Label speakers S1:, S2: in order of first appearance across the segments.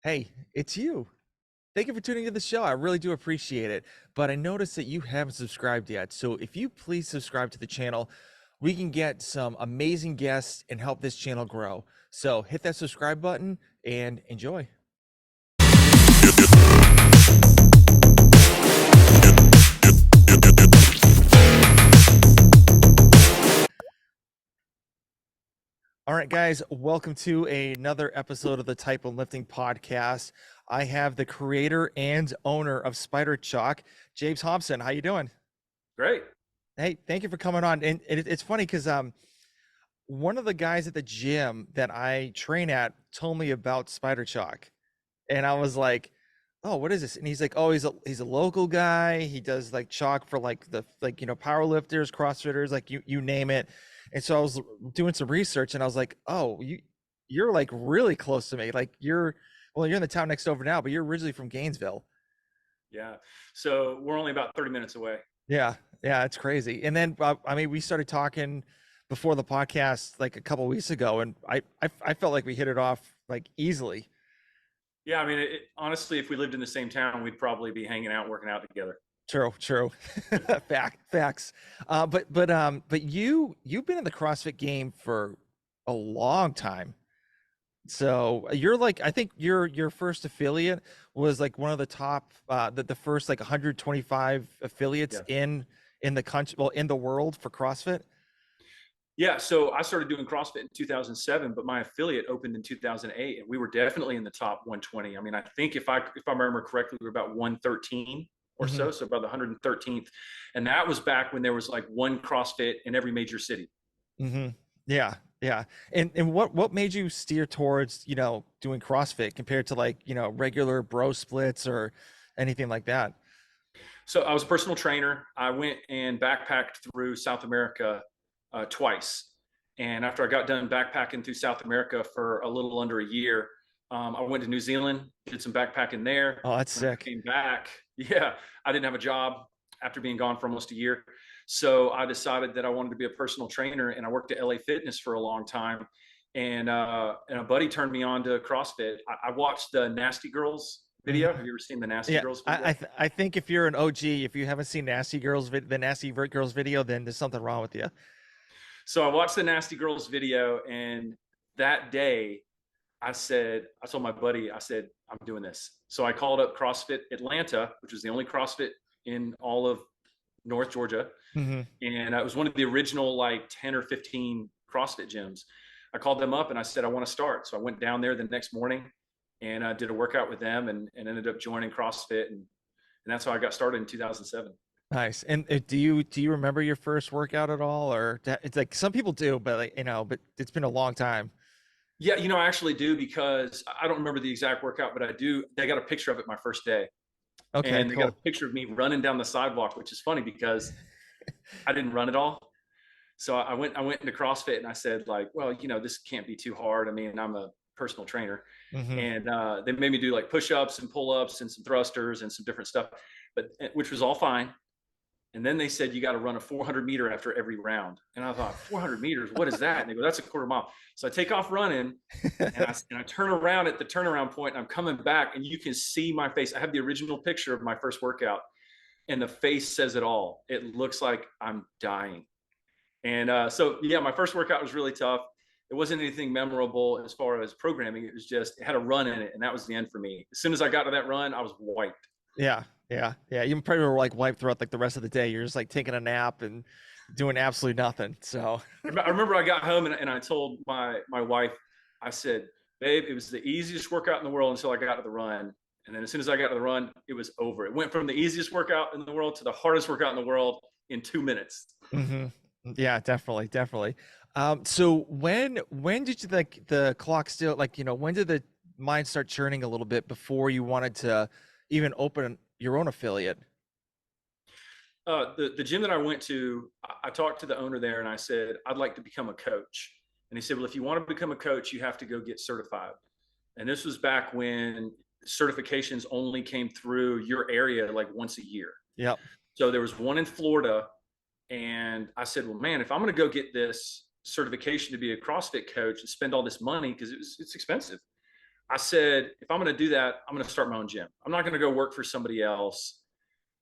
S1: Hey, it's you. Thank you for tuning into the show. I really do appreciate it. But I noticed that you haven't subscribed yet. So if you please subscribe to the channel, we can get some amazing guests and help this channel grow. So hit that subscribe button and enjoy. All right, guys, welcome to another episode of the Type1lifting podcast. I have the creator and owner of Spider Chalk, James Hobson. How you doing?
S2: Great.
S1: Hey, thank you for coming on. And it's funny because one of the guys at the gym that I train at told me about Spider Chalk, and I was like, "Oh, what is this?" And he's like, "Oh, he's a local guy. He does like chalk for power lifters, CrossFitters, like you name it." And so I was doing some research, and I was like, "Oh, you're like really close to me. Like you're in the town next over now, but you're originally from Gainesville."
S2: Yeah. So we're only about 30 minutes away.
S1: Yeah, yeah, it's crazy. And then I mean, we started talking before the podcast like a couple weeks ago, and I felt like we hit it off like easily.
S2: Yeah. I mean, honestly, if we lived in the same town, we'd probably be hanging out, working out together.
S1: True. Facts. But you've been in the CrossFit game for a long time. So you're like, I think your first affiliate was like one of the top the first like 125 affiliates
S2: Yeah.
S1: in the country, well, in the world for CrossFit.
S2: Yeah. So I started doing CrossFit in 2007, but my affiliate opened in 2008, and we were definitely in the top 120. I mean, I think if I remember correctly, we were about 113 or
S1: Hmm.
S2: so about the 113th, and that was back when there was like one CrossFit in every major city.
S1: Hmm. Yeah, yeah. And what made you steer towards, doing CrossFit compared to like, regular bro splits or anything like that?
S2: So I was a personal trainer. I went and backpacked through South America twice. And after I got done backpacking through South America for a little under a year, I went to New Zealand, did some backpacking there.
S1: Oh, that's
S2: When I
S1: sick.
S2: came back, yeah, I didn't have a job after being gone for almost a year. So I decided that I wanted to be a personal trainer, and I worked at LA Fitness for a long time. And a buddy turned me on to CrossFit. I watched the Nasty Girls
S1: Mhm.
S2: video. Have you ever seen the Nasty
S1: Yeah,
S2: Girls
S1: I
S2: video?
S1: I think if you're an OG, if you haven't seen the Nasty Girls video, then there's something wrong with you.
S2: So I watched the Nasty Girls video, and that day I told my buddy, I said, I'm doing this. So I called up CrossFit Atlanta, which was the only CrossFit in all of North Georgia.
S1: Hmm.
S2: And it was one of the original like 10 or 15 CrossFit gyms. I called them up and I said, I want to start. So I went down there the next morning and did a workout with them, and ended up joining CrossFit. And that's how I got started in 2007.
S1: Nice. And do you remember your first workout at all, or it's like some people do, but like, but it's been a long time.
S2: Yeah, I actually do, because I don't remember the exact workout, but I do. They got a picture of it my first day,
S1: Okay,
S2: and they got a
S1: cool.
S2: picture of me running down the sidewalk, which is funny because I didn't run at all. So I went into CrossFit and I said, like, well, this can't be too hard. I mean, I'm a personal trainer,
S1: Hmm.
S2: and they made me do like push-ups and pull-ups and some thrusters and some different stuff, but which was all fine. And then they said, you got to run a 400-meter after every round. And I thought, 400 meters, what is that? And they go, that's a quarter mile. So I take off running, and I turn around at the turnaround point, and I'm coming back, and you can see my face. I have the original picture of my first workout, and the face says it all. It looks like I'm dying. And so, yeah, my first workout was really tough. It wasn't anything memorable as far as programming. It was just, it had a run in it, and that was the end for me. As soon as I got to that run, I was wiped.
S1: Yeah. You probably were like wiped throughout like the rest of the day. You're just like taking a nap and doing absolutely nothing. So
S2: I remember I got home, and I told my wife, I said, babe, it was the easiest workout in the world until I got to the run. And then as soon as I got to the run, it was over. It went from the easiest workout in the world to the hardest workout in the world in 2 minutes.
S1: hmm. Yeah, definitely. So when did you like the clock still like, when did the mind start churning a little bit before you wanted to even open your own affiliate?
S2: The gym that I went to, I talked to the owner there, and I said, I'd like to become a coach. And he said, well, if you want to become a coach, you have to go get certified. And this was back when certifications only came through your area like once a year.
S1: Yep.
S2: So there was one in Florida. And I said, well, man, if I'm going to go get this certification to be a CrossFit coach and spend all this money, because it's expensive, I said, if I'm going to do that, I'm going to start my own gym. I'm not going to go work for somebody else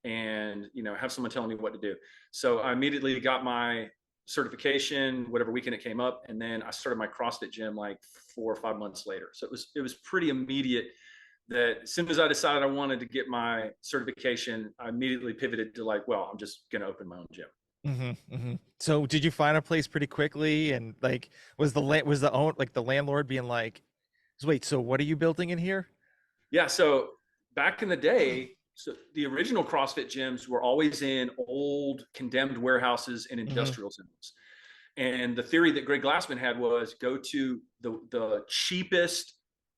S2: and, you know, have someone telling me what to do. So I immediately got my certification, whatever weekend it came up. And then I started my CrossFit gym like 4 or 5 months later. So it was pretty immediate that as soon as I decided I wanted to get my certification, I immediately pivoted to like, well, I'm just going to open my own gym.
S1: So did you find a place pretty quickly? And like, was the own like the landlord being like, wait, so what are you building in here?
S2: Yeah. So back in the day, so the original CrossFit gyms were always in old condemned warehouses and
S1: Hmm.
S2: industrial zones. And the theory that Greg Glassman had was go to the cheapest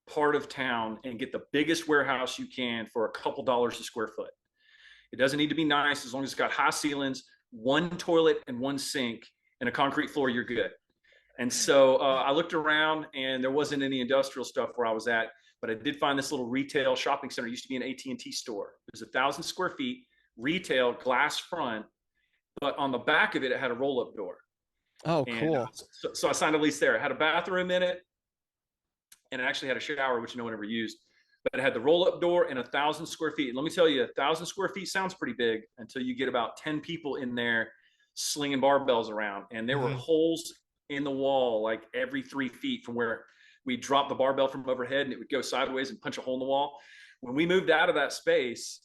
S2: part of town and get the biggest warehouse you can for a couple dollars a square foot. It doesn't need to be nice. As long as it's got high ceilings, one toilet and one sink and a concrete floor, you're good. And so I looked around and there wasn't any industrial stuff where I was at, but I did find this little retail shopping center. It used to be an AT&T store. It was 1,000 square feet, retail, glass front, but on the back of it, it had a roll-up door.
S1: Oh,
S2: And
S1: cool.
S2: so I signed a lease there. It had a bathroom in it, and it actually had a shower, which no one ever used. But it had the roll-up door and 1,000 square feet. And let me tell you, 1,000 square feet sounds pretty big until you get about 10 people in there slinging barbells around. And there were
S1: Hmm.
S2: holes in the wall like every 3 feet from where we dropped the barbell from overhead, and it would go sideways and punch a hole in the wall. When we moved out of that space,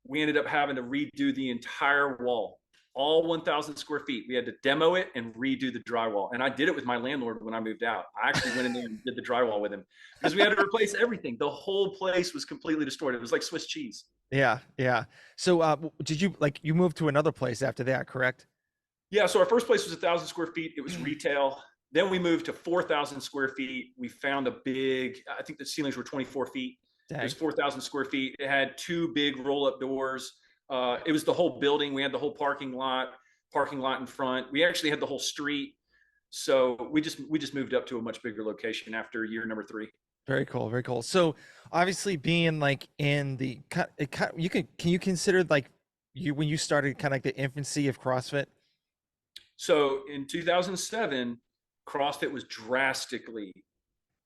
S2: we ended up having to redo the entire wall, all 1,000 square feet. We had to demo it and redo the drywall. And I did it with my landlord when I moved out. I actually went in there and did the drywall with him because we had to replace everything. The whole place was completely destroyed. It was like Swiss cheese.
S1: Yeah, yeah. So did you like you moved to another place after that, correct?
S2: Yeah. So our first place was 1,000 square feet. It was retail. Then we moved to 4,000 square feet. We found a big, I think the ceilings were 24 feet. It was
S1: Dang.
S2: 4,000 square feet. It had two big roll up doors. It was the whole building. We had the whole parking lot in front. We actually had the whole street. So we just moved up to a much bigger location after year number 3.
S1: Very cool, very cool. So obviously being like in the you can you consider like you when you started kind of like the infancy of CrossFit?
S2: So in 2007, CrossFit was drastically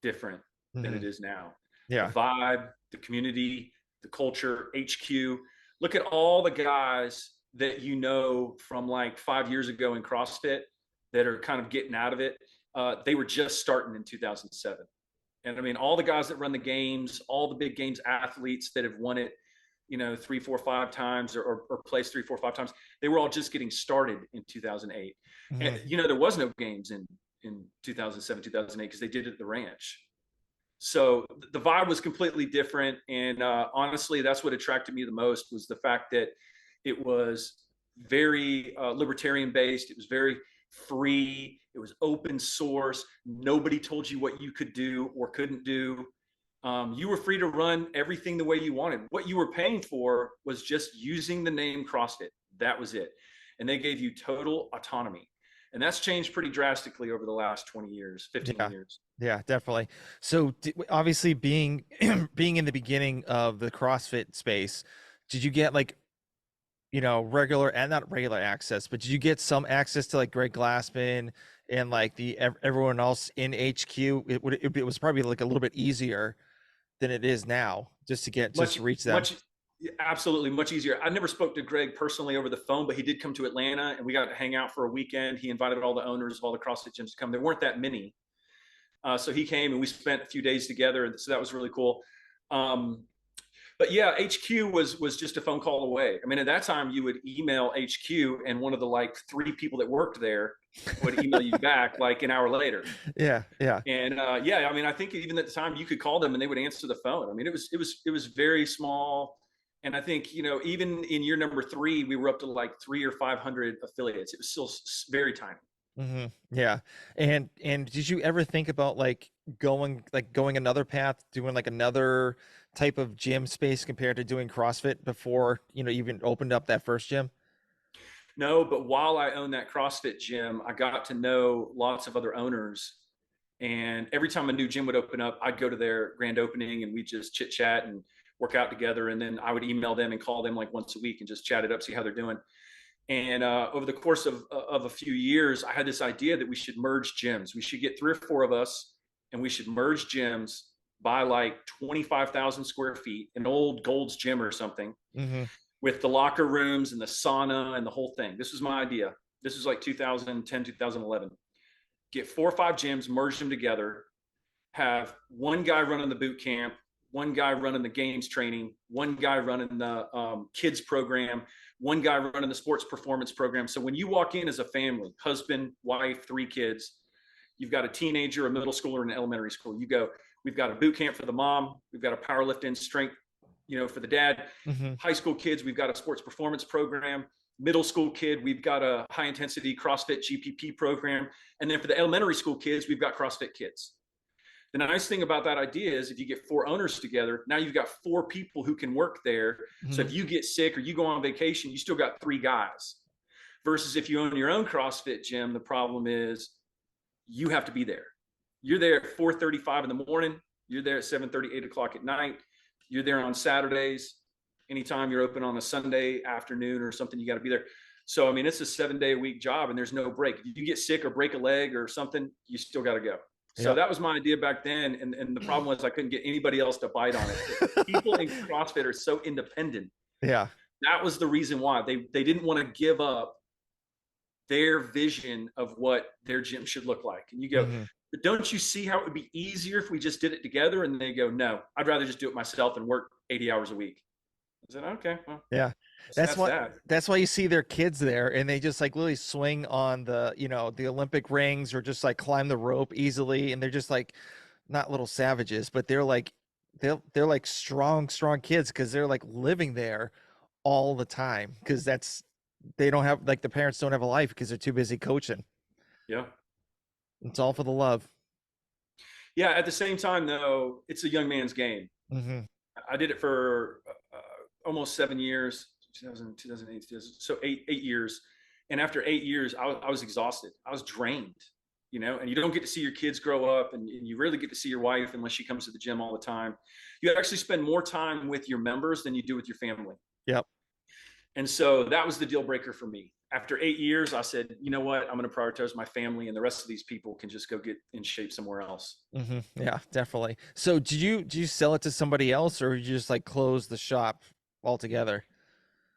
S2: different than it
S1: Hmm.
S2: is now. The
S1: Yeah.
S2: vibe, the community, the culture, HQ. Look at all the guys that you know from like 5 years ago in CrossFit that are kind of getting out of it. They were just starting in 2007. And I mean, all the guys that run the games, all the big games athletes that have won it, you know, 3, 4, 5 times or placed 3, 4, 5 times, they were all just getting started in 2008. And,
S1: Hmm.
S2: you know, there was no games in 2007, 2008 because they did it at the ranch. So the vibe was completely different. And honestly, that's what attracted me the most was the fact that it was very libertarian based. It was very free. It was open source. Nobody told you what you could do or couldn't do. You were free to run everything the way you wanted. What you were paying for was just using the name CrossFit. That was it. And they gave you total autonomy. And that's changed pretty drastically over the last 20 years, 15
S1: Yeah.
S2: years.
S1: Yeah, definitely. So obviously being being in the beginning of the CrossFit space, did you get like, regular and not regular access, but did you get some access to like Greg Glassman and like the everyone else in HQ? It was probably like a little bit easier than it is now just
S2: Much,
S1: to reach them.
S2: much, absolutely much easier. I never spoke to Greg personally over the phone, but he did come to Atlanta and we got to hang out for a weekend. He invited all the owners of all the CrossFit gyms to come. There weren't that many. So he came and we spent a few days together. So that was really cool. Um, but yeah, HQ was just a phone call away. I mean, at that time you would email HQ and one of the like 3 people that worked there would email you back like an hour later.
S1: Yeah, yeah.
S2: And yeah, I mean, I think even at the time you could call them and they would answer the phone. I mean, it was very small. And I think, you know, even in year number 3, we were up to like 3 or 500 affiliates. It was still very tiny.
S1: Yeah. And did you ever think about going another path, doing like another type of gym space compared to doing CrossFit before, even opened up that first gym?
S2: No, but while I owned that CrossFit gym, I got to know lots of other owners. And every time a new gym would open up, I'd go to their grand opening and we just chit chat and work out together. And then I would email them and call them like once a week and just chat it up, see how they're doing. And over the course of a few years, I had this idea that we should merge gyms. We should get 3 or 4 of us and we should merge gyms, buy like 25,000 square feet, an old Gold's Gym or something,
S1: Mm-hmm.
S2: with the locker rooms and the sauna and the whole thing. This was my idea. This was like 2010, 2011. Get 4 or 5 gyms, merge them together, have one guy running the boot camp, one guy running the games training, one guy running the kids program, one guy running the sports performance program. So when you walk in as a family, husband, wife, 3 kids, you've got a teenager, a middle schooler, and an elementary school. You go, we've got a boot camp for the mom, we've got a powerlifting strength, for the dad.
S1: Mm-hmm.
S2: High school kids, we've got a sports performance program. Middle school kid, we've got a high intensity CrossFit GPP program. And then for the elementary school kids, we've got CrossFit Kids. The nice thing about that idea is if you get 4 owners together, now you've got 4 people who can work there.
S1: Mm-hmm.
S2: So if you get sick or you go on vacation, you still got 3 guys. Versus if you own your own CrossFit gym, the problem is you have to be there. You're there at 4:35 in the morning. You're there at 7:30, 8 o'clock at night. You're there on Saturdays. Anytime you're open on a Sunday afternoon or something, you got to be there. So, I mean, it's a 7-day-a-week job and there's no break. If you get sick or break a leg or something, you still got to go. So
S1: Yep.
S2: that was my idea back then. And the problem was I couldn't get anybody else to bite on it. People in CrossFit are so independent.
S1: Yeah.
S2: That was the reason why they didn't want to give up their vision of what their gym should look like. And you go,
S1: Mm-hmm.
S2: but don't you see how it would be easier if we just did it together? And they go, no, I'd rather just do it myself and work 80 hours a week. I said, okay, well,
S1: Yeah.
S2: that's
S1: What
S2: that.
S1: that's why you see their kids there and they just like literally swing on the, the Olympic rings or just like climb the rope easily. And they're just like not little savages, but they're like they're like strong kids because they're like living there all the time because they don't have like the parents don't have a life because they're too busy coaching.
S2: Yeah.
S1: It's all for the love.
S2: Yeah. At the same time, though, it's a young man's game.
S1: Mm-hmm.
S2: I did it for almost 7 years, 2008, so eight years. And after 8 years, I was exhausted. I was drained, and you don't get to see your kids grow up and you rarely get to see your wife unless she comes to the gym all the time. You actually spend more time with your members than you do with your family.
S1: Yep.
S2: And so that was the deal breaker for me. After 8 years, I said, you know what? I'm going to prioritize my family and the rest of these people can just go get in shape somewhere else.
S1: Mm-hmm. Yeah, definitely. So did you sell it to somebody else or you just like close the shop altogether?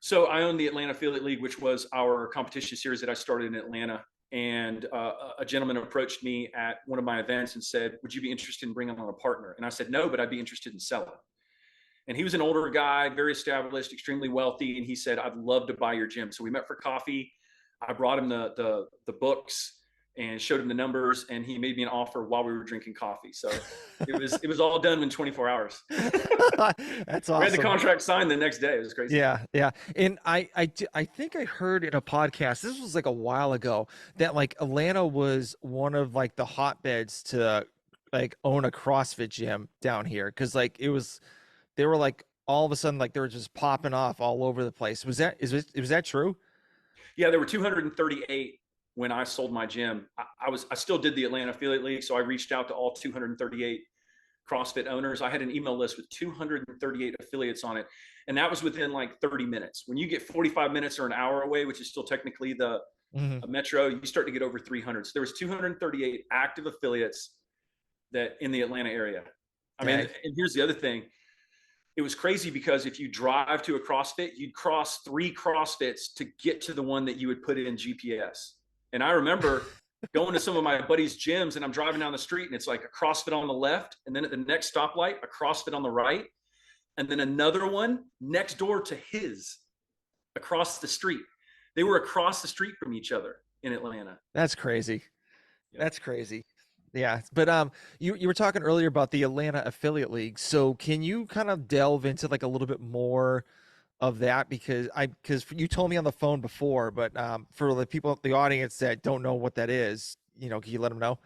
S2: So I own the Atlanta Affiliate League, which was our competition series that I started in Atlanta. And a gentleman approached me at one of my events and said, would you be interested in bringing on a partner? And I said, no, but I'd be interested in selling. And he was an older guy, very established, extremely wealthy. And he said, I'd love to buy your gym. So we met for coffee. I brought him the books and showed him the numbers, and he made me an offer while we were drinking coffee. So it was all done in 24 hours.
S1: That's awesome.
S2: We had the contract signed the next day. It was crazy.
S1: Yeah, yeah. And I think I heard in a podcast, this was like a while ago, that like Atlanta was one of like the hotbeds to like own a CrossFit gym down here because like they were like all of a sudden like they were just popping off all over the place. Was that true?
S2: Yeah, there were 238 when I sold my gym. I still did the Atlanta Affiliate League, so I reached out to all 238 CrossFit owners. I had an email list with 238 affiliates on it, and that was within like 30 minutes. When you get 45 minutes or an hour away, which is still technically the metro, you start to get over 300. So there was 238 active affiliates that in the Atlanta area. I mean, and here's the other thing. It was crazy because if you drive to a CrossFit, you'd cross 3 CrossFits to get to the one that you would put in GPS. And I remember going to some of my buddies' gyms and I'm driving down the street and it's like a CrossFit on the left. And then at the next stoplight, a CrossFit on the right. And then another one next door to his across the street. They were across the street from each other in Atlanta.
S1: That's crazy.
S2: Yeah.
S1: That's crazy. Yeah. But you were talking earlier about the Atlanta Affiliate League. So can you kind of delve into like a little bit more of that because you told me on the phone before, but for the people, the audience that don't know what that is, can you let them know?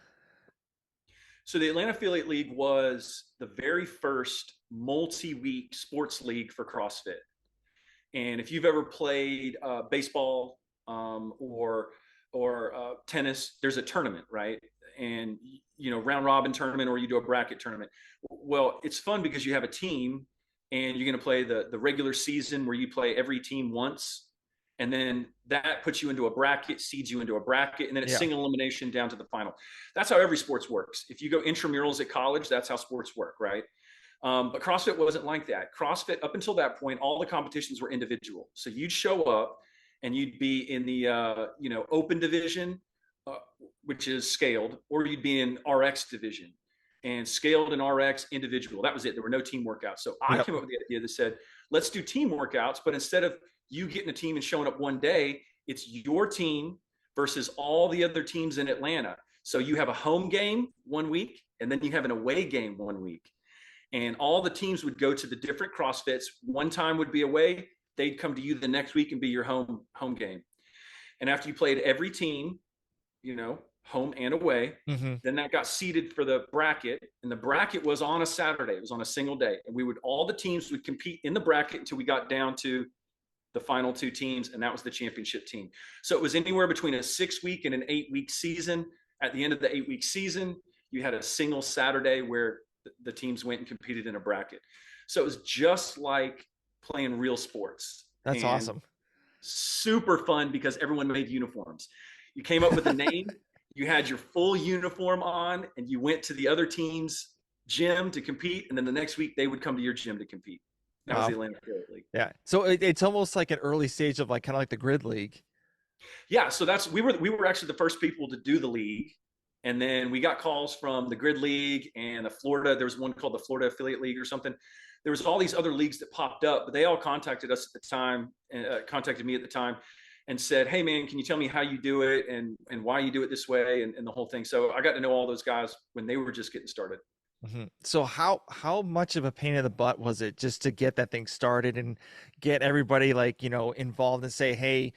S2: So the Atlanta Affiliate League was the very first multi-week sports league for CrossFit. And if you've ever played baseball or tennis, there's a tournament, right? And round robin tournament, or you do a bracket tournament. Well, it's fun because you have a team and you're going to play the regular season where you play every team once. And then that puts you into a bracket, seeds you into a bracket, and then it's
S1: Yeah.
S2: single elimination down to the final. That's how every sports works. If you go intramurals at college, that's how sports work, right? But CrossFit wasn't like that. CrossFit, up until that point, all the competitions were individual. So you'd show up and you'd be in the open division, uh, which is scaled, or you'd be in RX division, and scaled and RX individual. That was it. There were no team workouts. So I
S1: Yep.
S2: came up with the idea that said, let's do team workouts, but instead of you getting a team and showing up one day, it's your team versus all the other teams in Atlanta. So you have a home game one week, and then you have an away game one week. And all the teams would go to the different CrossFits. One time would be away. They'd come to you the next week and be your home game. And after you played every team, home and away,
S1: Mm-hmm.
S2: then that got seeded for the bracket. And the bracket was on a Saturday. It was on a single day. And all the teams would compete in the bracket until we got down to the final two teams, and that was the championship team. So it was anywhere between a 6-week and an 8-week season. At the end of the 8-week season, you had a single Saturday where the teams went and competed in a bracket. So it was just like playing real sports.
S1: That's
S2: And
S1: awesome.
S2: super fun because everyone made uniforms. You came up with a name, you had your full uniform on, and you went to the other team's gym to compete. And then the next week, they would come to your gym to compete. That was the
S1: Wow.
S2: Atlanta Affiliate League.
S1: Yeah. So it's almost like an early stage of like kind of like the grid league.
S2: Yeah, so we were actually the first people to do the league, and then we got calls from the Grid League and the Florida. There was one called the Florida Affiliate League or something. There was all these other leagues that popped up, but they all contacted us at the time, contacted me at the time, and said, "Hey, man, can you tell me how you do it and why you do it this way and the whole thing?" So I got to know all those guys when they were just getting started.
S1: Mm-hmm. So how much of a pain in the butt was it just to get that thing started and get everybody like, involved and say, hey,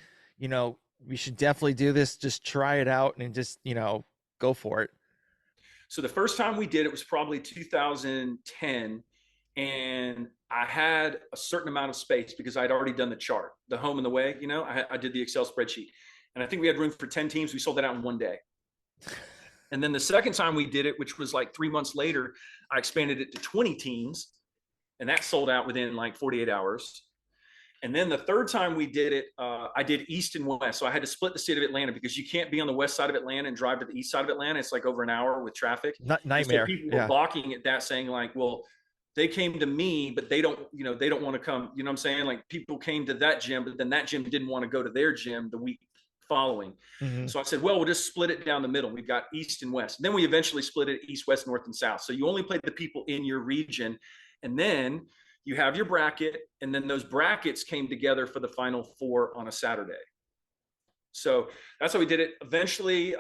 S1: we should definitely do this. Just try it out and just, go for it.
S2: So the first time we did it was probably 2010, and I had a certain amount of space because I'd already done the chart, the home and the way. I did the Excel spreadsheet, and I think we had room for 10 teams. We sold that out in one day. And then the second time we did it, which was like 3 months later, I expanded it to 20 teams, and that sold out within like 48 hours. And then the third time we did it, I did east and west. So I had to split the state of Atlanta because you can't be on the west side of Atlanta and drive to the east side of Atlanta. It's like over an hour with traffic. And so
S1: Nightmare.
S2: people were
S1: Yeah.
S2: balking at that, saying like, well, they came to me, but they don't want to come. You know what I'm saying? Like people came to that gym, but then that gym didn't want to go to their gym the week following.
S1: Mm-hmm.
S2: So I said, well, we'll just split it down the middle. We've got east and west. And then we eventually split it east, west, north, and south. So you only play the people in your region. And then you have your bracket, and then those brackets came together for the final four on a Saturday. So that's how we did it. Eventually,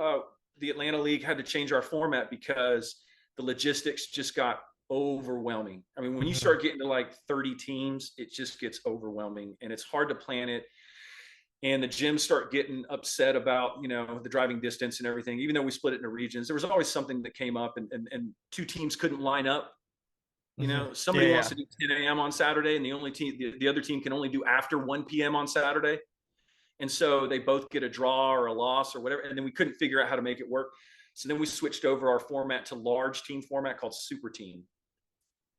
S2: the Atlanta League had to change our format because the logistics just got overwhelming. I mean, when you
S1: Mm-hmm.
S2: start getting to like 30 teams, it just gets overwhelming, and it's hard to plan it. And the gyms start getting upset about the driving distance and everything. Even though we split it into regions, there was always something that came up, and two teams couldn't line up.
S1: Mm-hmm.
S2: Somebody
S1: Yeah.
S2: wants to do 10 a.m. on Saturday, and the other team can only do after 1 p.m. on Saturday. And so they both get a draw or a loss or whatever. And then we couldn't figure out how to make it work. So then we switched over our format to large team format called Super Team.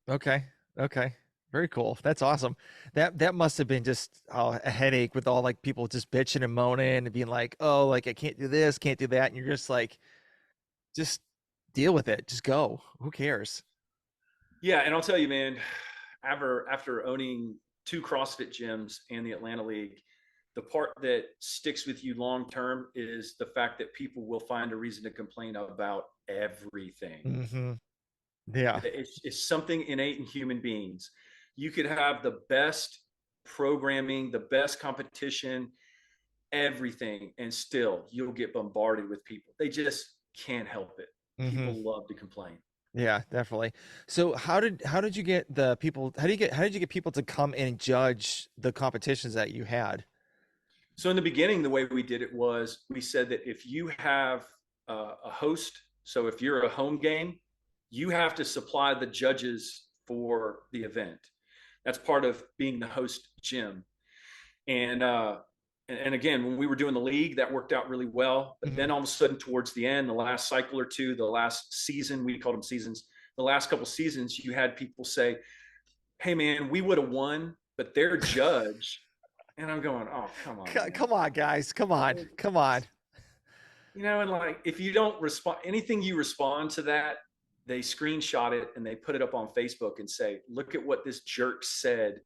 S1: Okay. Okay. Very cool. That's awesome. That must have been just a headache with all like people just bitching and moaning and being like, oh, like I can't do this, can't do that. And you're just like, just deal with it. Just go. Who cares?
S2: Yeah, and I'll tell you, man, after owning two CrossFit gyms and the Atlanta League, the part that sticks with you long term is the fact that people will find a reason to complain about everything.
S1: Mm-hmm. Yeah.
S2: It's something innate in human beings. You could have the best programming, the best competition, everything, and still you'll get bombarded with people. They just can't help it.
S1: Mm-hmm.
S2: People love to complain.
S1: Yeah, definitely. So how did you get the people, how did you get people to come and judge the competitions that you had?
S2: So in the beginning, the way we did it was we said that if you have a host, so if you're a home game, you have to supply the judges for the event. That's part of being the host gym. And again, when we were doing the league, that worked out really well. But
S1: Mm-hmm.
S2: then all of a sudden, towards the end, the last cycle or two, the last season, we called them seasons. The last couple seasons, you had people say, "Hey, man, we would have won, but their judge And I'm going, oh, come on, man.
S1: Come on, guys. Come on. Come on.
S2: You know, and like, if you don't respond, anything you respond to that, they screenshot it and they put it up on Facebook and say, look at what this jerk said.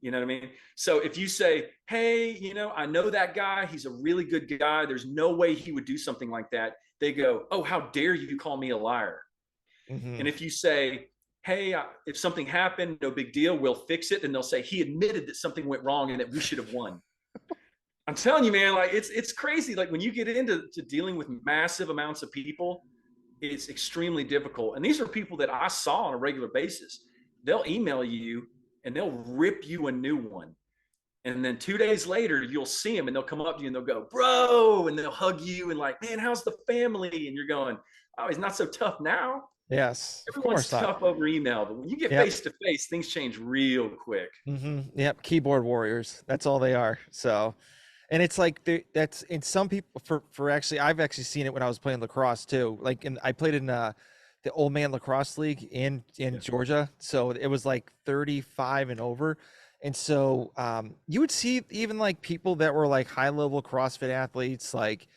S2: You know what I mean? So if you say, hey, you know, I know that guy, he's a really good guy, there's no way he would do something like that, they go, oh, how dare you call me a liar?
S1: Hmm.
S2: And if you say, hey, if something happened, no big deal, we'll fix it, then they'll say he admitted that something went wrong and that we should have won. I'm telling you, man, like it's crazy. Like when you get into dealing with massive amounts of people, it's extremely difficult. And these are people that I saw on a regular basis. They'll email you and they'll rip you a new one. And then 2 days later, you'll see them and they'll come up to you and they'll go, bro, and they'll hug you and like, man, how's the family? And you're going, oh, he's not so tough now.
S1: Yes, of
S2: Everyone's
S1: course not.
S2: tough over email, but when you get
S1: Yep.
S2: face to face, things change real quick.
S1: Yep. Keyboard warriors. That's all they are. So, and it's like that's in some people for actually I've actually seen it when I was playing lacrosse too. Like I played in the old man lacrosse league in
S2: Yeah.
S1: Georgia. So it was like 35 and over. And so you would see even like people that were like high level CrossFit athletes, like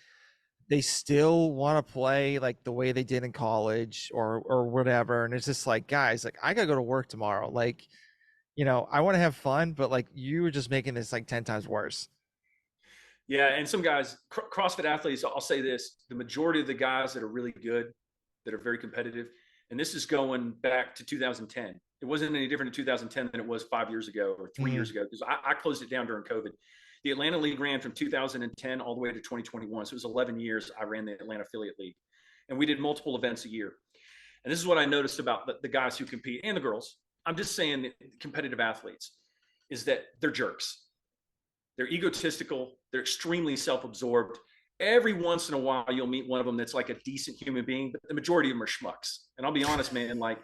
S1: they still want to play like the way they did in college or whatever. And it's just like, guys, like I gotta go to work tomorrow. Like, I want to have fun, but like you were just making this like 10 times worse.
S2: Yeah, and some guys, CrossFit athletes, I'll say this, the majority of the guys that are really good, that are very competitive, and this is going back to 2010. It wasn't any different in 2010 than it was 5 years ago or 3 years
S1: Hmm.
S2: ago, because I closed it down during COVID. The Atlanta League ran from 2010 all the way to 2021. So it was 11 years I ran the Atlanta Affiliate League. And we did multiple events a year. And this is what I noticed about the guys who compete and the girls. I'm just saying that competitive athletes is that they're jerks. They're egotistical. They're extremely self-absorbed. Every once in a while, you'll meet one of them that's like a decent human being, but the majority of them are schmucks. And I'll be honest, man, like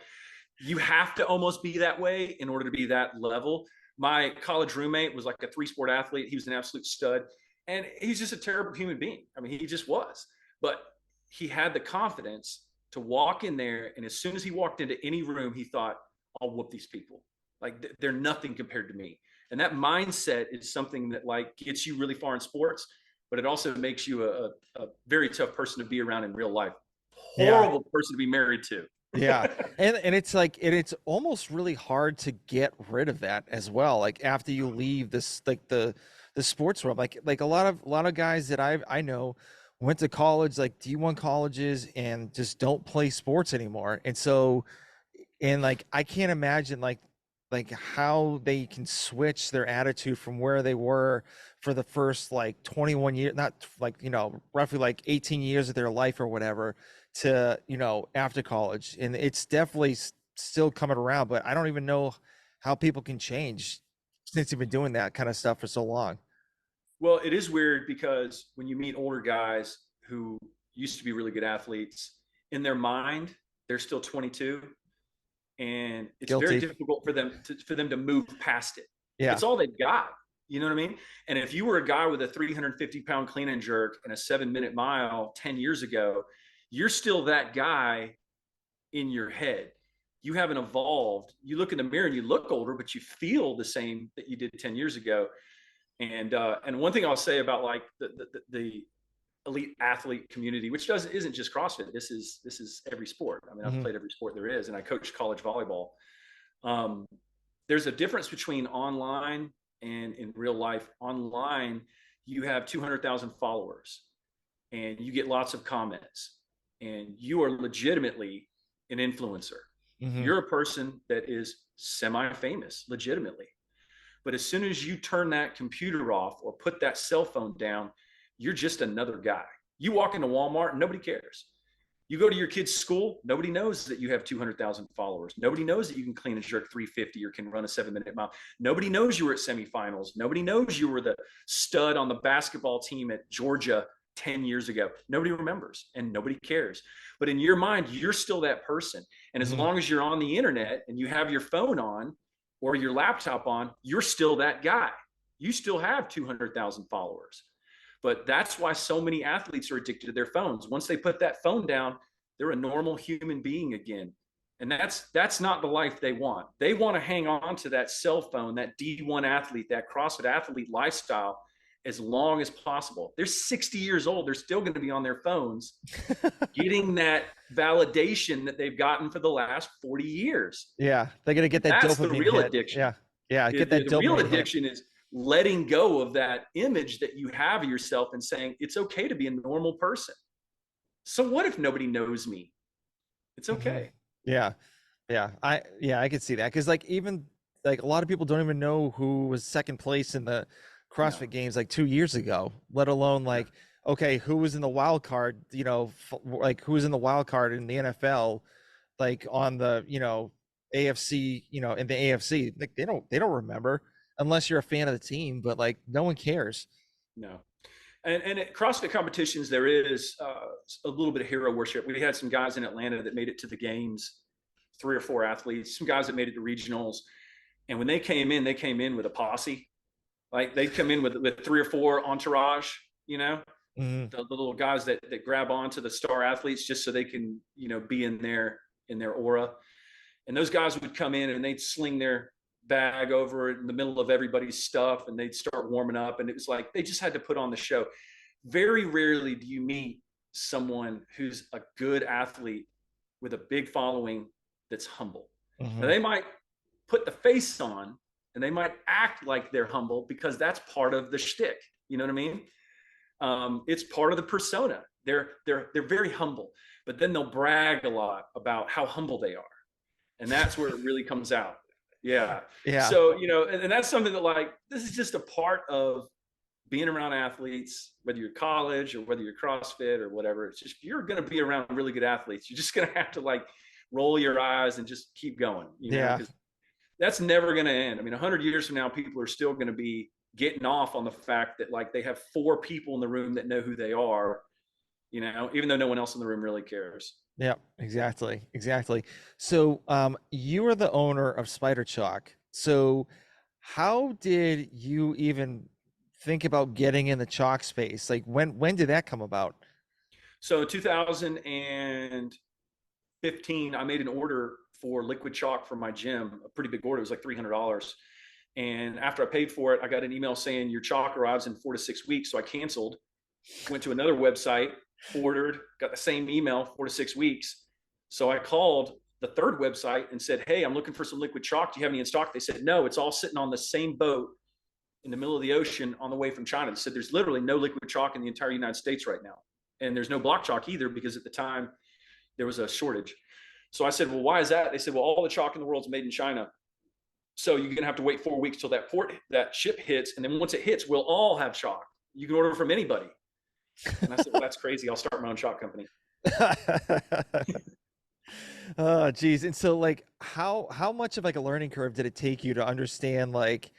S2: you have to almost be that way in order to be that level. My college roommate was like a three-sport athlete. He was an absolute stud. And he's just a terrible human being. I mean, he just was. But he had the confidence to walk in there. And as soon as he walked into any room, he thought, I'll whoop these people. Like they're nothing compared to me. And that mindset is something that like gets you really far in sports, but it also makes you a very tough person to be around in real life.
S1: Yeah.
S2: Horrible person to be married to.
S1: Yeah. And it's like it's almost really hard to get rid of that as well. Like after you leave this like the sports world. Like a lot of guys that I know went to college, like D1 colleges, and just don't play sports anymore. And so and like I can't imagine like how they can switch their attitude from where they were for the first like 21 years, not like roughly like 18 years of their life or whatever, to after college. And it's definitely still coming around, but I don't even know how people can change since you've been doing that kind of stuff for so long.
S2: Well, it is weird because when you meet older guys who used to be really good athletes, in their mind, they're still 22, and it's very
S1: Guilty.
S2: difficult for them to move past it.
S1: Yeah.
S2: It's all they've got. You know what I mean? And if you were a guy with a 350-pound clean and jerk and a 7-minute mile 10 years ago, you're still that guy in your head. You haven't evolved. You look in the mirror and you look older, but you feel the same that you did 10 years ago. And one thing I'll say about like the elite athlete community, which isn't just CrossFit. This is every sport. I mean, I've
S1: Hmm.
S2: played every sport there is, and I coach college volleyball. Um, there's a difference between online and in real life. Online, you have 200,000 followers, and you get lots of comments, and you are legitimately an influencer.
S1: Hmm.
S2: You're a person that is semi-famous, legitimately. But as soon as you turn that computer off or put that cell phone down, you're just another guy. You walk into Walmart, nobody cares. You go to your kid's school, nobody knows that you have 200,000 followers. Nobody knows that you can clean and jerk 350 or can run a 7-minute mile. Nobody knows you were at semifinals. Nobody knows you were the stud on the basketball team at Georgia 10 years ago. Nobody remembers and nobody cares. But in your mind, you're still that person. And as
S1: Hmm.
S2: long as you're on the internet and you have your phone on or your laptop on, you're still that guy. You still have 200,000 followers. But that's why so many athletes are addicted to their phones. Once they put that phone down, they're a normal human being again. And that's not the life they want. They want to hang on to that cell phone, that D1 athlete, that CrossFit athlete lifestyle as long as possible. They're 60 years old. They're still going to be on their phones getting that validation that they've gotten for the last 40 years.
S1: Yeah, they're gonna get that
S2: That's the
S1: dopamine
S2: real
S1: hit.
S2: addiction.
S1: Yeah, yeah, get that
S2: The real
S1: dopamine hit.
S2: addiction is letting go of that image that you have of yourself and saying, it's okay to be a normal person. So what if nobody knows me? It's
S1: Mhm.
S2: okay.
S1: Yeah, yeah, I could see that because like even like a lot of people don't even know who was second place in the
S2: No.
S1: CrossFit Games like 2 years ago, let alone
S2: Yeah.
S1: like okay, who was in the wild card? You know, like who was in the wild card in the NFL, like on the AFC, in the AFC. Like they don't remember unless you're a fan of the team, but like no one cares.
S2: No. And at CrossFit competitions, there is a little bit of hero worship. We had some guys in Atlanta that made it to the games, 3 or 4 athletes, some guys that made it to regionals. And when they came in with a posse. Like they'd come in with 3 or 4 entourage, you know,
S1: Mhm.
S2: the little guys that grab onto the star athletes just so they can, be in their aura. And those guys would come in and they'd sling their bag over in the middle of everybody's stuff and they'd start warming up. And it was like they just had to put on the show. Very rarely do you meet someone who's a good athlete with a big following that's humble. Now
S1: Mhm.
S2: they might put the face on and they might act like they're humble because that's part of the shtick. You know what I mean? It's part of the persona. They're very humble, but then they'll brag a lot about how humble they are, and that's where it really comes out. Yeah.
S1: Yeah.
S2: So and that's something that like this is just a part of being around athletes, whether you're college or whether you're CrossFit or whatever. It's just you're going to be around really good athletes. You're just going to have to like roll your eyes and just keep going,
S1: Yeah.
S2: because that's never going to end. I mean, 100 years from now, people are still going to be getting off on the fact that like they have 4 people in the room that know who they are, even though no one else in the room really cares.
S1: Yeah, exactly. Exactly. So, you are the owner of Spider Chalk. So, how did you even think about getting in the chalk space? Like when did that come about?
S2: So 2015, I made an order for liquid chalk from my gym, a pretty big order. It was like $300. And after I paid for it, I got an email saying your chalk arrives in 4 to 6 weeks. So I canceled, went to another website, ordered, got the same email, 4 to 6 weeks. So I called the third website and said, hey, I'm looking for some liquid chalk. Do you have any in stock? They said, no, it's all sitting on the same boat in the middle of the ocean on the way from China. They said, there's literally no liquid chalk in the entire United States right now. And there's no block chalk either because at the time there was a shortage. So I said, well, why is that? They said, well, all the chalk in the world is made in China. So you're going to have to wait 4 weeks till that ship hits. And then once it hits, we'll all have chalk. You can order from anybody. And I said, well, that's crazy. I'll start my own chalk company.
S1: Oh, geez. And so like how much of like a learning curve did it take you to understand like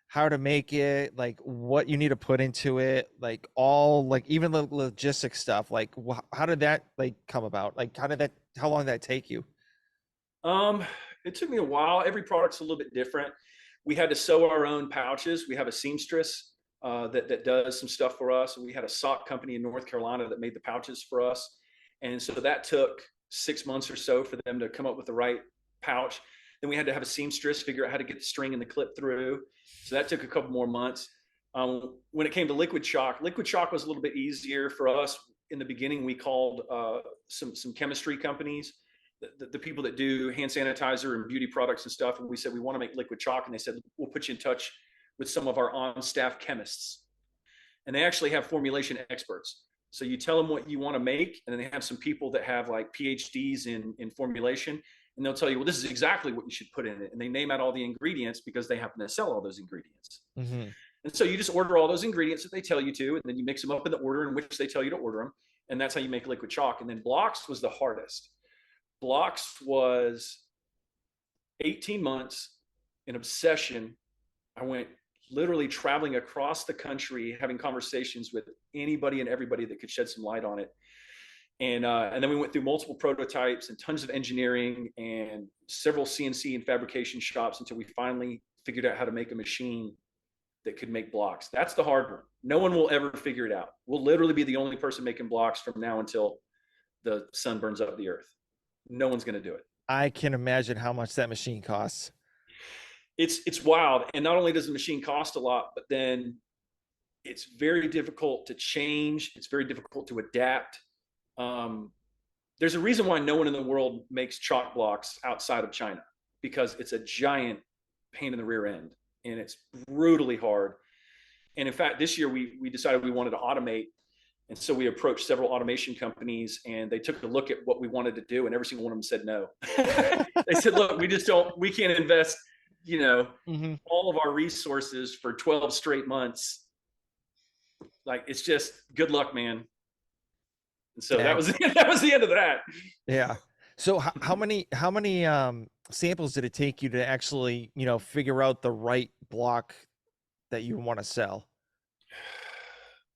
S1: how to make it, like what you need to put into it, like all like even the logistic stuff, like how did that like come about? Like how long did that take you?
S2: Um, it took me a while. Every product's a little bit different. We had to sew our own pouches. We have a seamstress that does some stuff for us. And we had a sock company in North Carolina that made the pouches for us. And so that took 6 months or so for them to come up with the right pouch. Then we had to have a seamstress figure out how to get the string and the clip through. So that took a couple more months. When it came to liquid chalk was a little bit easier for us. In the beginning, we called some chemistry companies, the people that do hand sanitizer and beauty products and stuff. And we said, we want to make liquid chalk. And they said, we'll put you in touch with some of our on-staff chemists. And they actually have formulation experts. So you tell them what you want to make, and then they have some people that have like PhDs in formulation, and they'll tell you, well, this is exactly what you should put in it. And they name out all the ingredients because they happen to sell all those ingredients.
S1: Hmm.
S2: And so you just order all those ingredients that they tell you to, and then you mix them up in the order in which they tell you to order them. And that's how you make liquid chalk. And then blocks was the hardest. Blocks was 18 months, an obsession. I went literally traveling across the country, having conversations with anybody and everybody that could shed some light on it. And then we went through multiple prototypes and tons of engineering and several CNC and fabrication shops until we finally figured out how to make a machine that could make blocks. That's the hard one. No one will ever figure it out. We'll literally be the only person making blocks from now until the sun burns up the earth. No one's going to do it.
S1: I can imagine how much that machine costs.
S2: It's wild. And not only does the machine cost a lot, but then it's very difficult to change. It's very difficult to adapt. Um, there's a reason why no one in the world makes chalk blocks outside of China, because it's a giant pain in the rear end and it's brutally hard. And in fact, this year we decided we wanted to automate. And so we approached several automation companies and they took a look at what we wanted to do. And every single one of them said no. They said, look, we can't invest, you know,
S1: Hmm.
S2: all of our resources for 12 straight months. Like, it's just good luck, man. And so that
S1: Dang.
S2: was that was the end of that.
S1: Yeah. So how many samples did it take you to actually, figure out the right block that you want to sell?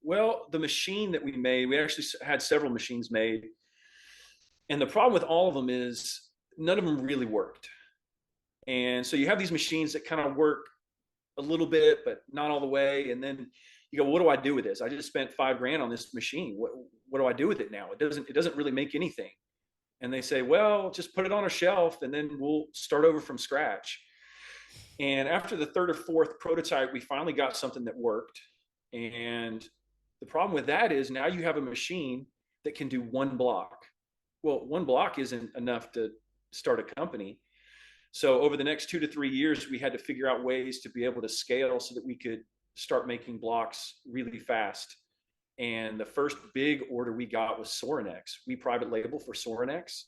S2: Well, the machine that we made, we actually had several machines made. And the problem with all of them is none of them really worked. And so you have these machines that kind of work a little bit, but not all the way. And then you go, what do I do with this? I just spent $5,000 on this machine. What do I do with it now? It doesn't really make anything. And they say, well, just put it on a shelf and then we'll start over from scratch. And after the third or fourth prototype, we finally got something that worked. And the problem with that is now you have a machine that can do one block. Well, one block isn't enough to start a company. So over the next 2 to 3 years, we had to figure out ways to be able to scale so that we could start making blocks really fast. And the first big order we got was Sorinex. We private label for Sorinex.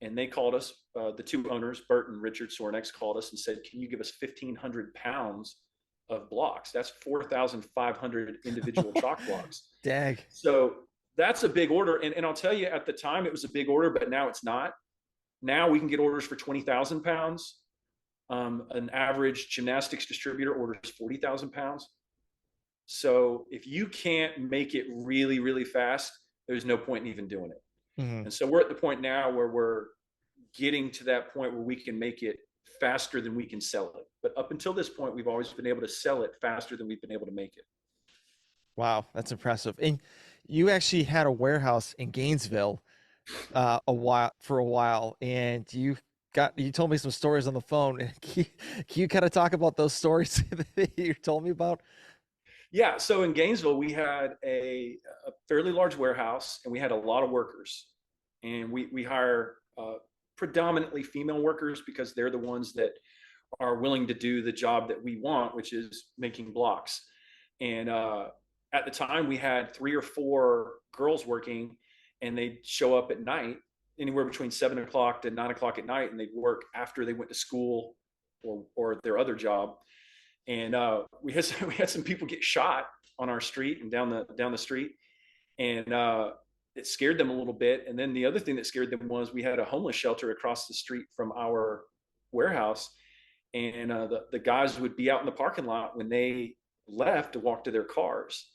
S2: And they called us, the two owners, Bert and Richard Sorinex, called us and said, can you give us 1,500 pounds of blocks? That's 4,500 individual chalk blocks.
S1: Dang.
S2: So that's a big order. And I'll tell you, at the time, it was a big order, but now it's not. Now we can get orders for 20,000 pounds. An average gymnastics distributor orders 40,000 pounds. So if you can't make it really, really fast, there's no point in even doing it.
S1: Hmm.
S2: And so we're at the point now where we're getting to that point where we can make it faster than we can sell it. But up until this point, we've always been able to sell it faster than we've been able to make it.
S1: Wow, that's impressive. And you actually had a warehouse in Gainesville a while, and you told me some stories on the phone. Can you kind of talk about those stories that you told me about?
S2: Yeah. So in Gainesville, we had a fairly large warehouse and we had a lot of workers. And we hire predominantly female workers because they're the ones that are willing to do the job that we want, which is making blocks. And at the time, we had 3 or 4 girls working, and they'd show up at night, anywhere between 7 o'clock to 9 o'clock at night, and they'd work after they went to school or their other job. And we had some people get shot on our street and down the street, and it scared them a little bit. And then the other thing that scared them was we had a homeless shelter across the street from our warehouse, and the guys would be out in the parking lot when they left to walk to their cars.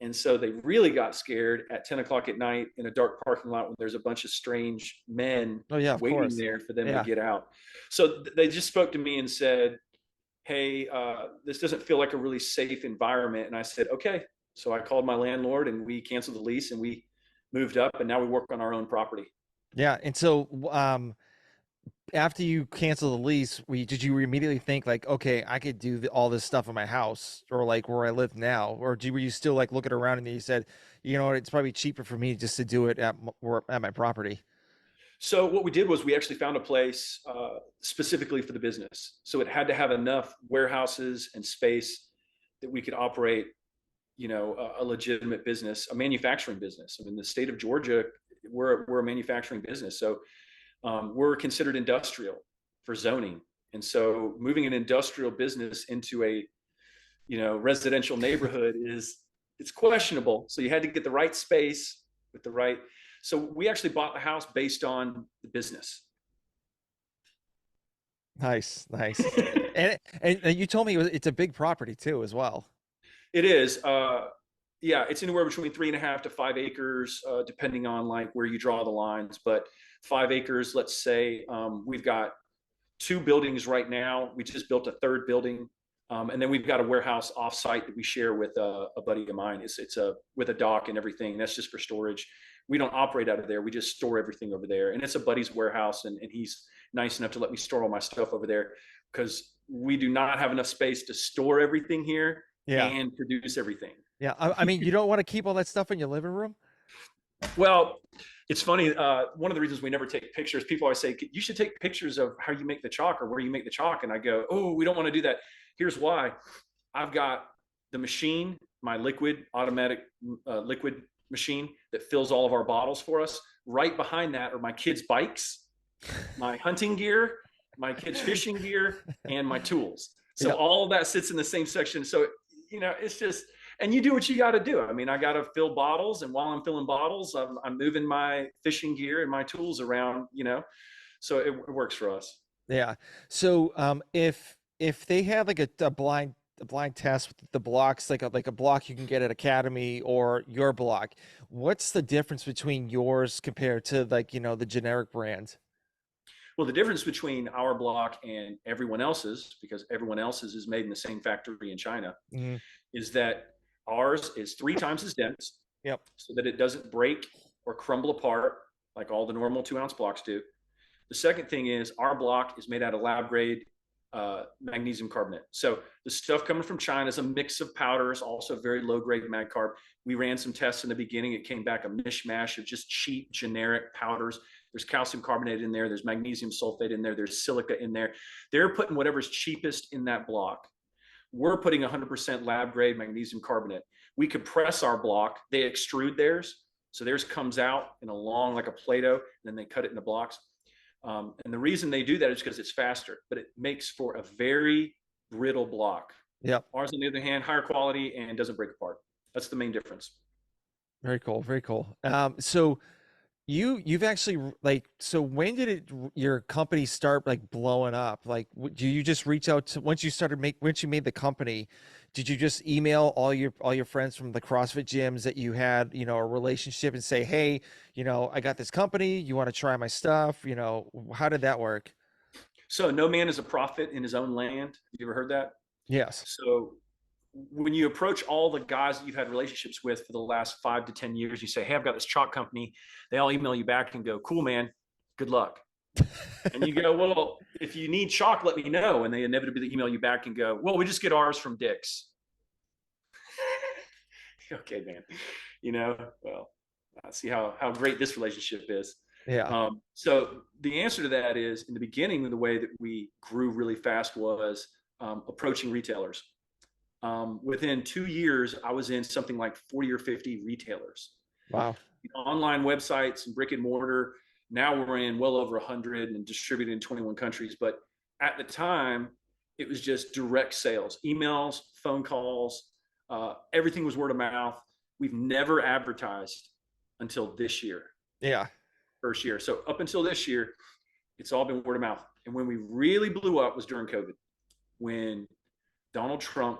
S2: And so they really got scared at 10 o'clock at night in a dark parking lot when there's a bunch of strange men
S1: Oh yeah, of
S2: waiting
S1: course.
S2: there for them to
S1: Yeah.
S2: get out. So they just spoke to me and said, hey, this doesn't feel like a really safe environment. And I said, okay. So I called my landlord and we canceled the lease and we moved up, and now we work on our own property.
S1: Yeah. And so after you cancel the lease, did you immediately think like, okay, I could do all this stuff in my house or like where I live now? Or were you still like looking around and you said, it's probably cheaper for me just to do it at my property?
S2: So what we did was we actually found a place specifically for the business. So it had to have enough warehouses and space that we could operate, a legitimate business, a manufacturing business. I mean, the state of Georgia, we're a manufacturing business. So we're considered industrial for zoning. And so moving an industrial business into a, residential neighborhood it's questionable. So you had to get the right space with the right. So we actually bought the house based on the business.
S1: Nice, nice. And you told me it's a big property too, as well.
S2: It is. Yeah, it's anywhere between 3.5 to 5 acres, depending on like where you draw the lines. But 5 acres, let's say, we've got 2 buildings right now. We just built a third building And then we've got a warehouse offsite that we share with a buddy of mine. It's with a dock and everything. That's just for storage. We don't operate out of there. We just store everything over there. And it's a buddy's warehouse, and he's nice enough to let me store all my stuff over there, because we do not have enough space to store everything here
S1: Yeah.
S2: and produce everything.
S1: Yeah. I mean, you don't want to keep all that stuff in your living room?
S2: Well, it's funny. One of the reasons we never take pictures, people always say, you should take pictures of how you make the chalk or where you make the chalk. And I go, oh, we don't want to do that. Here's why. I've got the machine, my automatic liquid machine that fills all of our bottles for us. Right behind that are my kids' bikes, my hunting gear, my kids' fishing gear, and my tools. So all of that sits in the same section. So, it's just, and you do what you got to do. I mean, I got to fill bottles, and while I'm filling bottles, I'm moving my fishing gear and my tools around, so it works for us.
S1: Yeah. So if they have like a blind test with the blocks, like a block you can get at Academy or your block, what's the difference between yours compared to like, the generic brands?
S2: Well, the difference between our block and everyone else's, because everyone else's is made in the same factory in China,
S1: Mm-hmm.
S2: is that ours is 3 times as dense,
S1: Yep.
S2: so that it doesn't break or crumble apart like all the normal 2-ounce blocks do. The second thing is our block is made out of lab grade magnesium carbonate. So the stuff coming from China is a mix of powders, also very low grade mag carb. We ran some tests in the beginning. It came back a mishmash of just cheap generic powders. There's calcium carbonate in there. There's magnesium sulfate in there. There's silica in there. They're putting whatever's cheapest in that block. We're putting 100% lab grade magnesium carbonate. We compress our block. They extrude theirs. So theirs comes out in a long, like a Play-Doh, and then they cut it into blocks. And the reason they do that is because it's faster, but it makes for a very brittle block.
S1: Yep.
S2: Ours, on the other hand, higher quality and doesn't break apart. That's the main difference.
S1: Very cool. Very cool. So you've actually so when did your company start like blowing up? Like, do you just reach out to, once you made the company, did you just email all your friends from the CrossFit gyms that you had, a relationship, and say, hey, I got this company, you want to try my stuff? How did that work?
S2: So no man is a prophet in his own land. Have you ever heard that?
S1: Yes.
S2: So when you approach all the guys that you've had relationships with for the last 5 to 10 years, you say, hey, I've got this chalk company. They all email you back and go, cool, man, good luck. And you go, well, if you need chalk, let me know. And they inevitably email you back and go, well, we just get ours from Dick's. Okay, man. Well, I see how great this relationship is.
S1: Yeah.
S2: So the answer to that is, in the beginning, the way that we grew really fast was approaching retailers. Within 2 years, I was in something like 40 or 50 retailers.
S1: Wow.
S2: Online websites and brick and mortar. Now we're in well over 100 and distributed in 21 countries. But at the time, it was just direct sales, emails, phone calls, everything was word of mouth. We've never advertised until this year.
S1: Yeah.
S2: First year. So up until this year, it's all been word of mouth. And when we really blew up was during COVID, when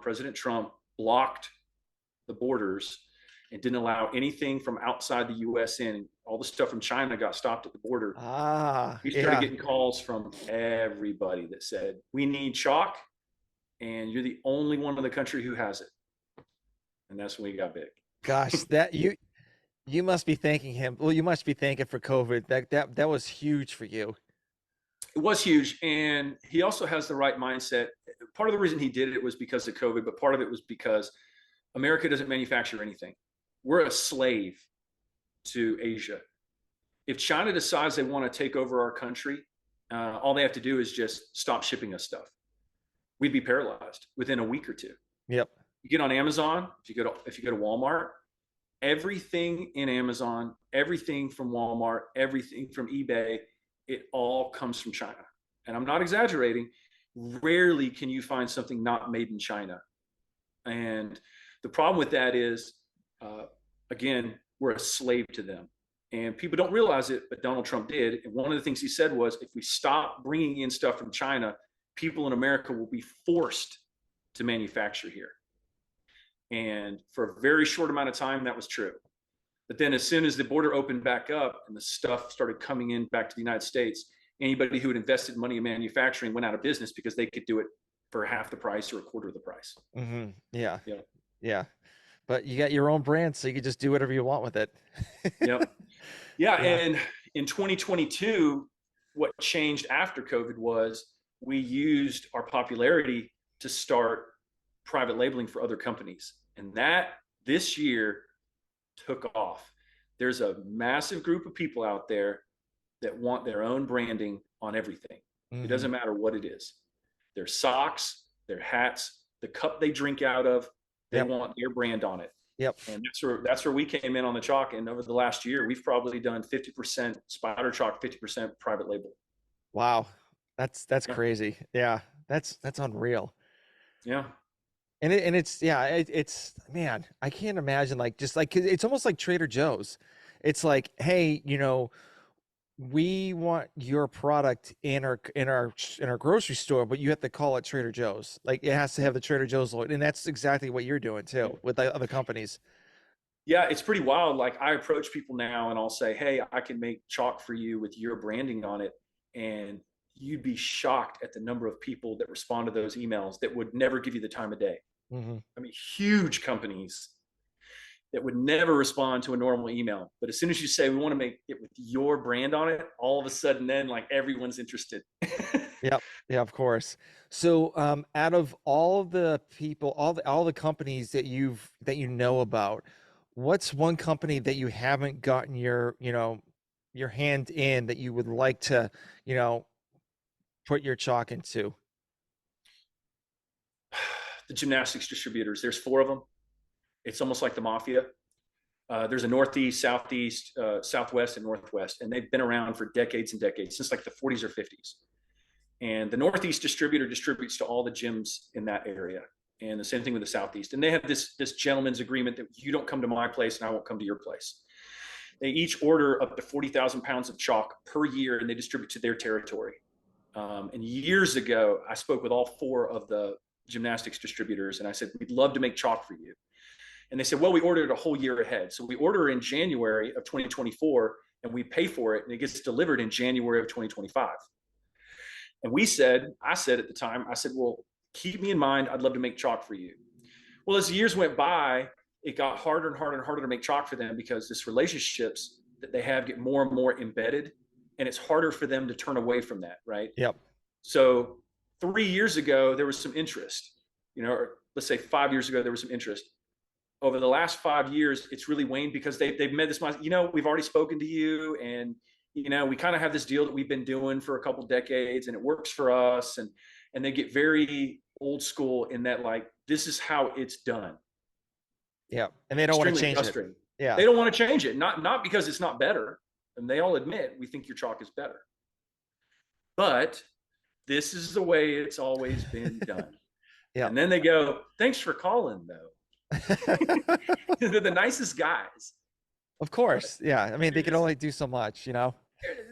S2: President Trump, blocked the borders and didn't allow anything from outside the US in. All the stuff from China got stopped at the border. We started getting calls from everybody that said, we need chalk, and you're the only one in the country who has it. And that's when we got big.
S1: Gosh, that you must be thanking him. Well, you must be thanking for COVID. That was huge for you.
S2: It was huge. And he also has the right mindset. Part of the reason he did it was because of COVID, but part of it was because America doesn't manufacture anything. We're a slave to Asia. If China decides they want to take over our country, all they have to do is just stop shipping us stuff. We'd be paralyzed within a week or two.
S1: Yep.
S2: You get on Amazon, if you go to Walmart, everything in Amazon, everything from Walmart, everything from eBay, it all comes from China. And I'm not exaggerating. Rarely can you find something not made in China. And the problem with that is, again, we're a slave to them. And people don't realize it, but Donald Trump did. And one of the things he said was, if we stop bringing in stuff from China, people in America will be forced to manufacture here. And for a very short amount of time, that was true. But then as soon as the border opened back up and the stuff started coming in back to the United States, anybody who had invested money in manufacturing went out of business because they could do it for half the price or a quarter of the price.
S1: Yeah.
S2: Yeah.
S1: Yeah. But you got your own brand, so you can just do whatever you want with it.
S2: Yep. Yeah.
S1: Yeah.
S2: And in 2022, what changed after COVID was we used our popularity to start private labeling for other companies. And that this year took off. There's a massive group of people out there that want their own branding on everything. It
S1: Hmm.
S2: doesn't matter what it is. Their socks, their hats, the cup they drink out of, they
S1: Yep.
S2: want their brand on it.
S1: Yep.
S2: And that's where we came in on the chalk. And over the last year, we've probably done 50% spider chalk, 50% private label.
S1: Wow. That's
S2: Yeah.
S1: crazy. Yeah. That's unreal.
S2: Yeah.
S1: And it's yeah, it's man, I can't imagine like just like 'cause it's almost like Trader Joe's. It's like, hey, we want your product in our grocery store, but you have to call it Trader Joe's. Like it has to have the Trader Joe's logo, and that's exactly what you're doing too with the other companies.
S2: Yeah, it's pretty wild. Like I approach people now and I'll say, hey, I can make chalk for you with your branding on it. And you'd be shocked at the number of people that respond to those emails that would never give you the time of day.
S1: Hmm.
S2: I mean, huge companies that would never respond to a normal email. But as soon as you say, we want to make it with your brand on it, all of a sudden then like everyone's interested.
S1: Yep. Yeah, of course. So, out of all the people, all the companies that you know about, what's one company that you haven't gotten your hand in that you would like to, you know, put your chalk into?
S2: The gymnastics distributors, there's 4 of them. It's almost like the mafia. There's a Northeast, Southeast, Southwest, and Northwest, and they've been around for decades and decades, since like the 40s or 50s. And the Northeast distributor distributes to all the gyms in that area, and the same thing with the Southeast. And they have this gentleman's agreement that you don't come to my place, and I won't come to your place. They each order up to 40,000 pounds of chalk per year, and they distribute to their territory. And years ago, I spoke with all 4 of the gymnastics distributors, and I said, we'd love to make chalk for you. And they said, well, we ordered a whole year ahead. So we order in January of 2024 and we pay for it and it gets delivered in January of 2025. And I said at the time, I said, well, keep me in mind. I'd love to make chalk for you. Well, as the years went by, it got harder and harder and harder to make chalk for them because this relationships that they have get more and more embedded and it's harder for them to turn away from that. Right.
S1: Yep.
S2: So 3 years ago, there was some interest, or let's say 5 years ago, there was some interest. Over the last 5 years, it's really waned because they've made this mindset, we've already spoken to you and, we kind of have this deal that we've been doing for a couple of decades and it works for us. And they get very old school in that, like, this is how it's done.
S1: Yep. And they don't want to
S2: Extremely
S1: change it.
S2: frustrating.
S1: Yeah.
S2: They don't want to change it. Not because it's not better. And they all admit, we think your chalk is better. But this is the way it's always been done.
S1: Yeah.
S2: And then they go, thanks for calling though. They're the nicest guys.
S1: Of course. Yeah. I mean, they can only do so much,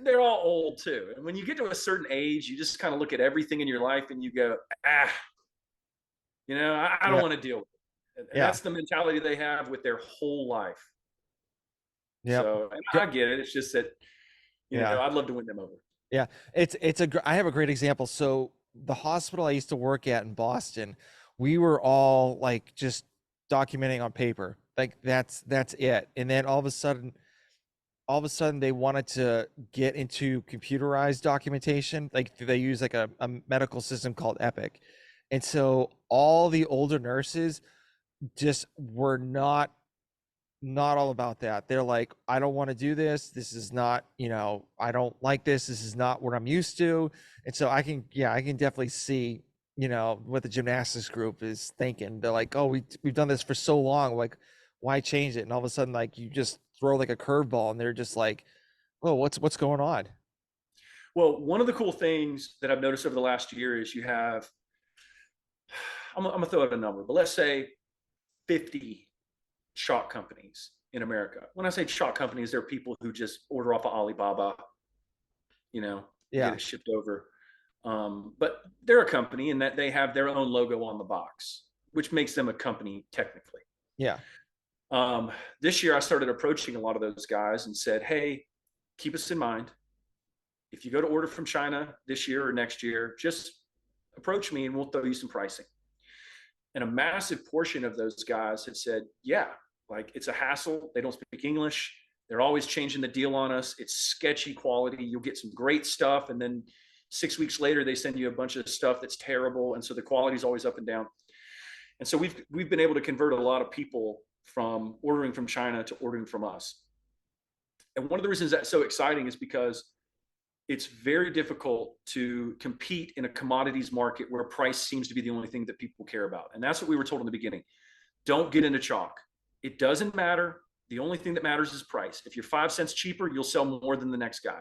S2: They're all old too. And when you get to a certain age, you just kind of look at everything in your life and you go, I don't
S1: Yeah.
S2: want to deal with it. And
S1: Yeah.
S2: that's the mentality they have with their whole life.
S1: Yeah.
S2: So, and I get it. It's just that,
S1: Yeah.
S2: I'd love to win them over.
S1: Yeah. I have a great example. So the hospital I used to work at in Boston, we were all like just documenting on paper. Like that's it. And then all of a sudden they wanted to get into computerized documentation. Like they use like a medical system called Epic. And so all the older nurses just were not all about that. They're like, I don't want to do this. This is not, I don't like this. This is not what I'm used to. And so I can definitely see, what the gymnastics group is thinking. They're like, oh, we've done this for so long. Like, why change it? And all of a sudden, like you just throw like a curveball and they're just like, oh, what's going on?
S2: Well, one of the cool things that I've noticed over the last year is you have, I'm going to throw out a number, but let's say 50 chalk companies in America. When I say chalk companies, they're people who just order off of Alibaba,
S1: Yeah.
S2: get it shipped over. But they're a company in that they have their own logo on the box, which makes them a company technically.
S1: Yeah.
S2: This year I started approaching a lot of those guys and said, hey, keep us in mind. If you go to order from China this year or next year, just approach me and we'll throw you some pricing. And a massive portion of those guys have said, yeah, like it's a hassle. They don't speak English. They're always changing the deal on us. It's sketchy quality. You'll get some great stuff. And then 6 weeks later, they send you a bunch of stuff that's terrible. And so the quality is always up and down. And so we've been able to convert a lot of people from ordering from China to ordering from us. And one of the reasons that's so exciting is because it's very difficult to compete in a commodities market where price seems to be the only thing that people care about. And that's what we were told in the beginning. Don't get into chalk. It doesn't matter. The only thing that matters is price. If you're 5 cents cheaper, you'll sell more than the next guy.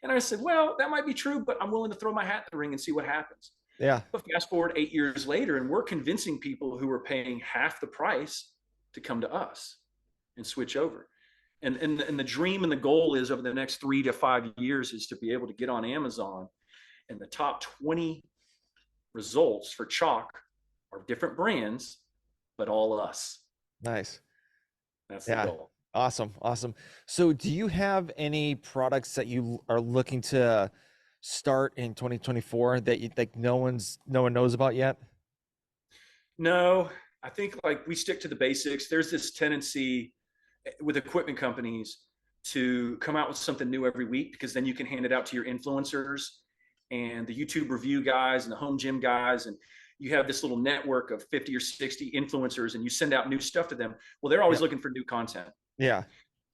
S2: And I said, well, that might be true, but I'm willing to throw my hat in the ring and see what happens.
S1: Yeah.
S2: But fast forward 8 years later, and we're convincing people who are paying half the price to come to us and switch over. And the dream and the goal is over the next 3 to 5 years is to be able to get on Amazon, and the top 20 results for chalk are different brands, but all us.
S1: Nice.
S2: That's the goal.
S1: Awesome. Awesome. So do you have any products that you are looking to start in 2024 that you think no one knows about yet?
S2: No, I think like we stick to the basics. There's this tendency with equipment companies to come out with something new every week, because then you can hand it out to your influencers and the YouTube review guys and the home gym guys. And you have this little network of 50 or 60 influencers and you send out new stuff to them. Well, they're always looking for new content.
S1: Yeah.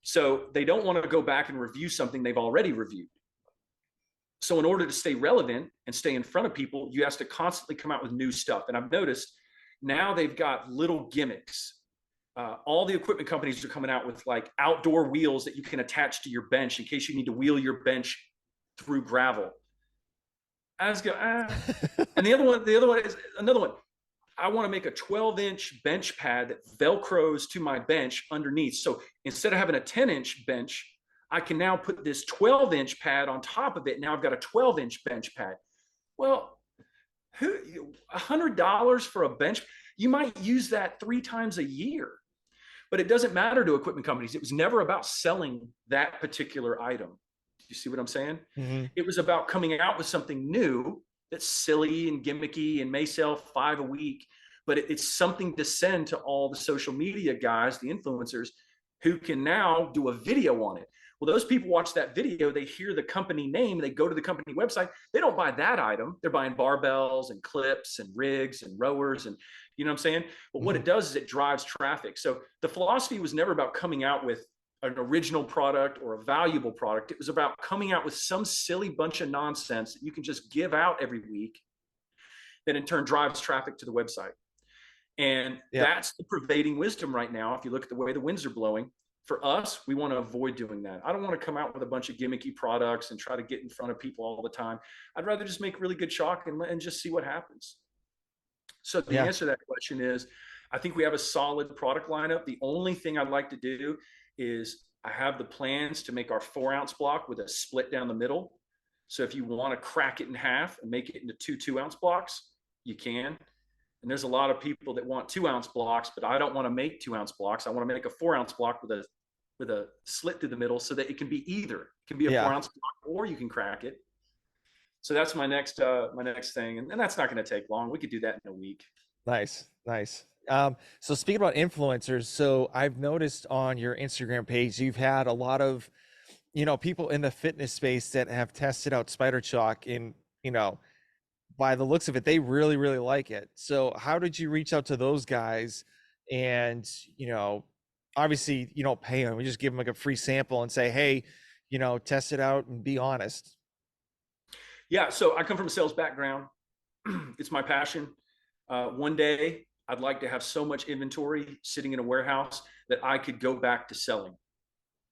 S2: So they don't want to go back and review something they've already reviewed. So in order to stay relevant and stay in front of people, you have to constantly come out with new stuff. And I've noticed now they've got little gimmicks. All the equipment companies are coming out with like outdoor wheels that you can attach to your bench in case you need to wheel your bench through gravel. I was going, and the other one is another one. I want to make a 12-inch bench pad that Velcros to my bench underneath. So instead of having a 10-inch bench, I can now put this 12-inch pad on top of it. Now I've got a 12-inch bench pad. Well, $100 for a bench, you might use that 3 times a year. But it doesn't matter to equipment companies. It was never about selling that particular item. You see what I'm saying?
S1: Mm-hmm.
S2: It was about coming out with something new that's silly and gimmicky and may sell 5 a week, but it's something to send to all the social media guys, the influencers, who can now do a video on it. Well, those people watch that video, they hear the company name, they go to the company website, they don't buy that item. They're buying barbells and clips and rigs and rowers and, you know what I'm saying? But what it does is it drives traffic. So the philosophy was never about coming out with an original product or a valuable product. It was about coming out with some silly bunch of nonsense that you can just give out every week that in turn drives traffic to the website. And that's the pervading wisdom right now. If you look at the way the winds are blowing, for us, we want to avoid doing that. I don't want to come out with a bunch of gimmicky products and try to get in front of people all the time. I'd rather just make really good chalk and just see what happens. So the answer to that question is, I think we have a solid product lineup. The only thing I'd like to do is I have the plans to make our 4-ounce block with a split down the middle. So if you want to crack it in half and make it into 2 2-ounce blocks, you can. And there's a lot of people that want 2-ounce blocks, but I don't want to make 2-ounce blocks. I want to make a 4-ounce block with a slit through the middle so that it can be either. It can be a 4-ounce block or you can crack it. So that's my next thing. And that's not going to take long. We could do that in a week.
S1: Nice. So speaking about influencers, so I've noticed on your Instagram page, you've had a lot of, people in the fitness space that have tested out Spider Chalk, and, by the looks of it, they really, really like it. So how did you reach out to those guys? And, obviously you don't pay them. You just give them like a free sample and say, hey, test it out and be honest.
S2: Yeah. So I come from a sales background. It's my passion. One day I'd like to have so much inventory sitting in a warehouse that I could go back to selling.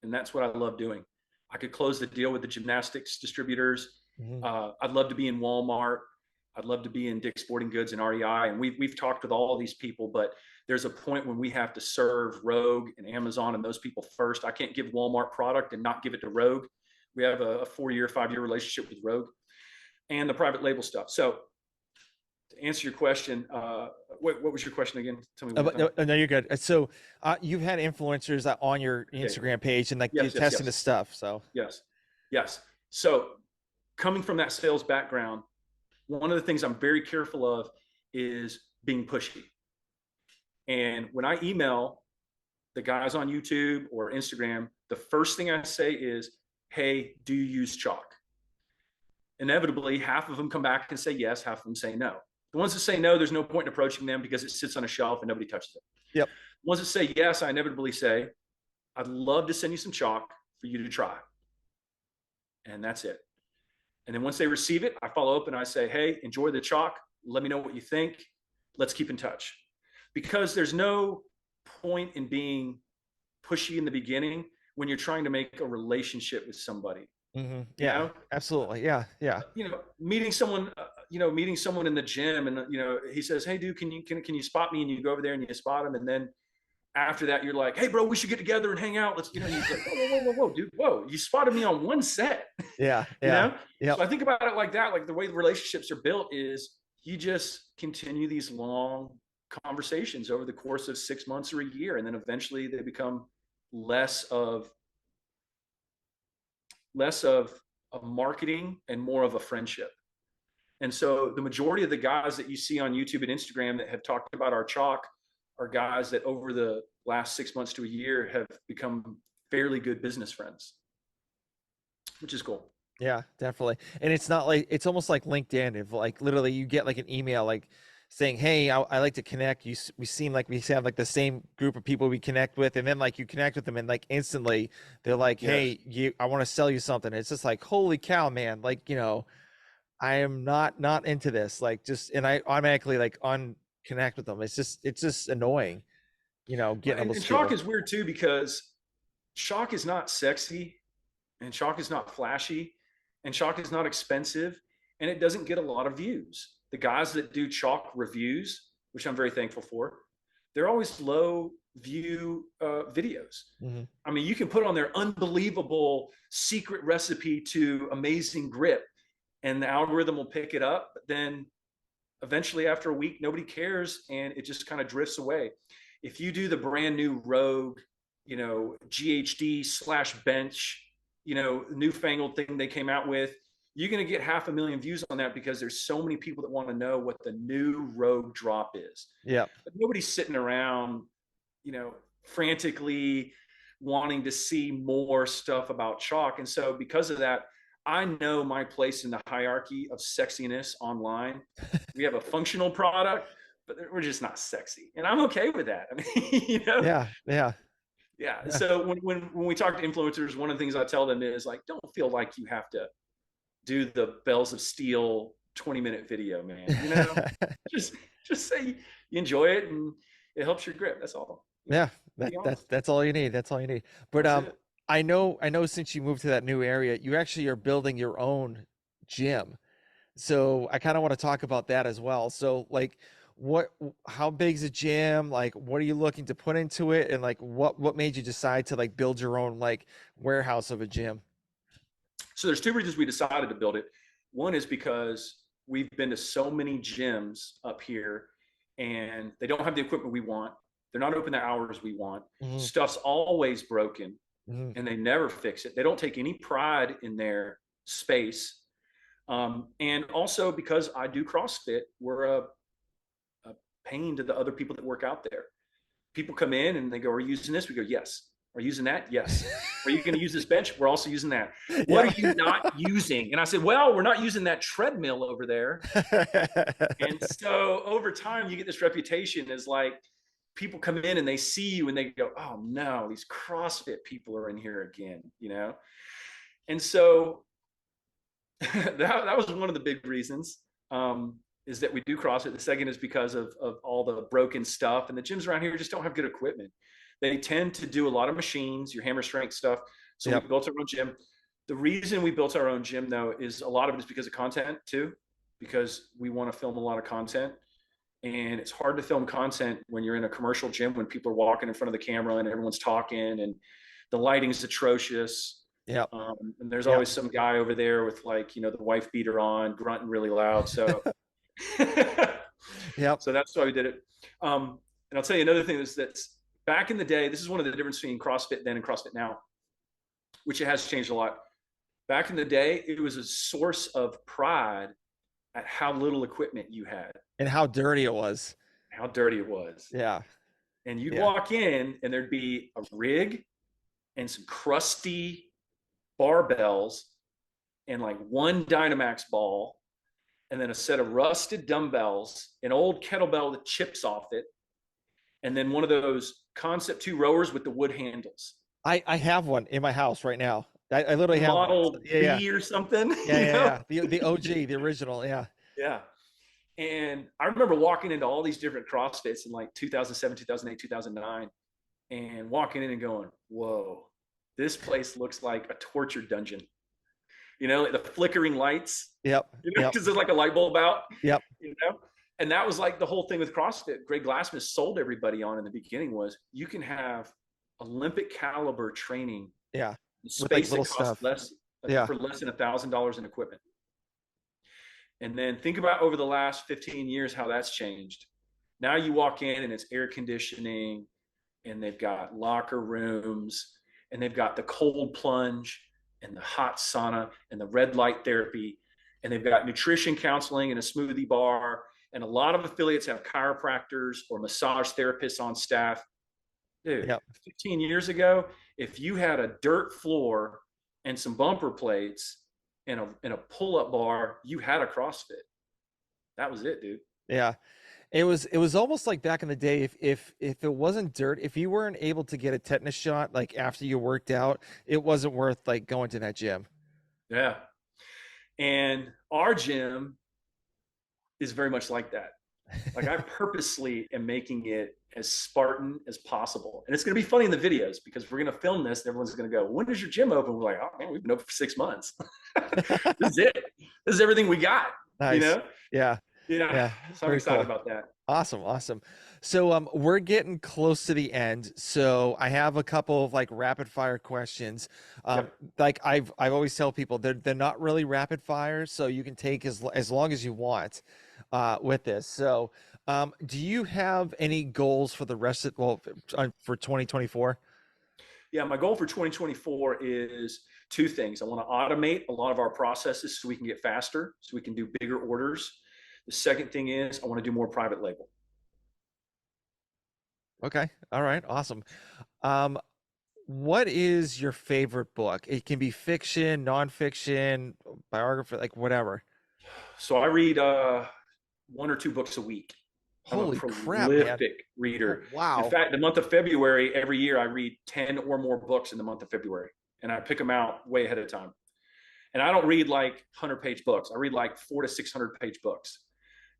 S2: And that's what I love doing. I could close the deal with the gymnastics distributors. I'd love to be in Walmart. I'd love to be in Dick's Sporting Goods and REI. And we've talked with all of these people, but there's a point when we have to serve Rogue and Amazon and those people first. I can't give Walmart product and not give it to Rogue. We have a 4-year, 5-year relationship with Rogue and the private label stuff. So to answer your question, what was your question again? Tell me.
S1: No, you're good. So you've had influencers on your Instagram page and you're testing the stuff. So
S2: yes. So coming from that sales background, one of the things I'm very careful of is being pushy. And when I email the guys on YouTube or Instagram, the first thing I say is, hey, do you use chalk? Inevitably, half of them come back and say yes, half of them say no. The ones that say no, there's no point in approaching them because it sits on a shelf and nobody touches it.
S1: Yep.
S2: The ones that say yes, I inevitably say, I'd love to send you some chalk for you to try. And that's it. And then once they receive it, I follow up and I say, hey, enjoy the chalk. Let me know what you think. Let's keep in touch. Because there's no point in being pushy in the beginning when you're trying to make a relationship with somebody.
S1: Mm-hmm.
S2: You
S1: Yeah,
S2: know?
S1: absolutely. Yeah. Yeah.
S2: Meeting someone, meeting someone in the gym, and he says, hey dude, can you spot me? And you go over there and you spot him. And then after that, you're like, hey bro, we should get together and hang out. Let's, he's like, whoa, dude, whoa, you spotted me on one set.
S1: Yeah. Yeah.
S2: So I think about it like that. Like the way the relationships are built is you just continue these long conversations over the course of 6 months or a year. And then eventually they become less of a marketing and more of a friendship. And so the majority of the guys that you see on YouTube and Instagram that have talked about our chalk are guys that over the last 6 months to a year have become fairly good business friends, which is cool.
S1: Yeah, definitely. And it's not like, it's almost like LinkedIn. If like literally you get like an email like saying, hey, I like to connect. We seem like we have like the same group of people we connect with. And then like you connect with them and like instantly they're like, hey, I want to sell you something. It's just like, holy cow, man. Like, I am not into this. Like and I automatically like unconnect with them. It's just annoying, getting all those
S2: and chalk
S1: people.
S2: is weird too, because chalk is not sexy and chalk is not flashy and chalk is not expensive and it doesn't get a lot of views. The guys that do chalk reviews, which I'm very thankful for, they're always low view videos.
S1: Mm-hmm.
S2: I mean, you can put on their unbelievable secret recipe to amazing grip and the algorithm will pick it up. But then eventually after a week, nobody cares and it just kind of drifts away. If you do the brand new Rogue, GHD / bench, newfangled thing they came out with, you're going to get 500,000 views on that because there's so many people that want to know what the new Rogue drop is.
S1: Yeah.
S2: But nobody's sitting around, frantically wanting to see more stuff about chalk. And so because of that, I know my place in the hierarchy of sexiness online. We have a functional product, but we're just not sexy. And I'm okay with that. I mean, Yeah. So when we talk to influencers, one of the things I tell them is like, don't feel like you have to do the bells of steel 20-minute video, man. just say you enjoy it and it helps your grip. That's all.
S1: Yeah, that's all you need. That's all you need. But I know since you moved to that new area, you actually are building your own gym. So I kind of want to talk about that as well. So like how big's a gym? Like what are you looking to put into it? And like what made you decide to like build your own like warehouse of a gym?
S2: So there's two reasons we decided to build it. One is because we've been to so many gyms up here and they don't have the equipment we want. They're not open the hours we want.
S1: Mm-hmm.
S2: Stuff's always broken.
S1: Mm-hmm.
S2: And they never fix it. They don't take any pride in their space. And also because I do CrossFit, we're a pain to the other people that work out there. People come in and they go, are you using this? We go, yes. Are you using that? Yes. Are you going to use this bench? We're also using that. What are you not using? And I said, well, we're not using that treadmill over there. And so over time, you get this reputation as like, people come in and they see you and they go, oh no, these CrossFit people are in here again, And so that was one of the big reasons, is that we do CrossFit. The second is because of all the broken stuff, and the gyms around here just don't have good equipment. They tend to do a lot of machines, your hammer strength stuff. So we built our own gym. The reason we built our own gym though, is a lot of it is because of content too, because we want to film a lot of content. And it's hard to film content when you're in a commercial gym, when people are walking in front of the camera and everyone's talking and the lighting's atrocious.
S1: Yeah.
S2: And there's always some guy over there with like, the wife beater on, grunting really loud. So, So that's why we did it. And I'll tell you another thing is that back in the day, this is one of the differences between CrossFit then and CrossFit now, which it has changed a lot. Back in the day, it was a source of pride at how little equipment you had,
S1: And how dirty it was.
S2: how dirty it was.
S1: Yeah.
S2: And you'd
S1: Yeah.
S2: walk in and there'd be a rig and some crusty barbells and like one Dynamax ball and then a set of rusted dumbbells, an old kettlebell with chips off it, and then one of those Concept 2 rowers with the wood handles.
S1: I have one in my house right now. I literally have one.
S2: Model
S1: Yeah, yeah.
S2: B or something,
S1: Yeah, yeah, yeah. The OG, the original. Yeah.
S2: Yeah. And I remember walking into all these different CrossFits in like 2007, 2008, 2009, and walking in and going, whoa, this place looks like a torture dungeon. Like the flickering lights,
S1: Yep. Yep.
S2: because there's like a light bulb out,
S1: Yep.
S2: you know? And that was like the whole thing with CrossFit. Greg Glassman sold everybody on in the beginning was you can have Olympic caliber training
S1: Yeah.
S2: in
S1: With like
S2: space
S1: little
S2: that costs
S1: stuff.
S2: less
S1: Yeah.
S2: for less than $1,000 in equipment. And then think about over the last 15 years how that's changed. Now you walk in and it's air conditioning and they've got locker rooms and they've got the cold plunge and the hot sauna and the red light therapy and they've got nutrition counseling and a smoothie bar and a lot of affiliates have chiropractors or massage therapists on staff. Dude,
S1: Yep.
S2: 15 years ago, if you had a dirt floor and some bumper plates and a pull-up bar, you had a CrossFit. That was it, dude.
S1: Yeah. It was almost like back in the day, if it wasn't dirt, if you weren't able to get a tetanus shot like after you worked out, it wasn't worth like going to that gym.
S2: Yeah. And our gym is very much like that. Like I purposely am making it as Spartan as possible. And it's going to be funny in the videos because we're going to film this and everyone's going to go, when does your gym open? We're like, oh man, we've been open for 6 months. This is it. This is everything we got,
S1: Nice. Yeah. Yeah.
S2: So I'm
S1: Very
S2: excited
S1: cool.
S2: about that.
S1: Awesome, awesome. So we're getting close to the end. So I have a couple of like rapid fire questions.
S2: Yep.
S1: Like I've always tell people they're not really rapid fire, so you can take as long as you want with this. So do you have any goals for the rest of for 2024?
S2: Yeah, my goal for 2024 is two things. I want to automate a lot of our processes so we can get faster, so we can do bigger orders. The second thing is I want to do more private label.
S1: Okay. All right. Awesome. Um, what is your favorite book? It can be fiction, nonfiction, biography, like whatever.
S2: So I read one or two books a week. I'm a
S1: Holy crap, man.
S2: prolific
S1: Oh,
S2: reader. In
S1: wow.
S2: fact, the month of February, every year I read 10 or more books in the month of February, and I pick them out way ahead of time. And I don't read like 100-page books. I read like 400 to 600-page books.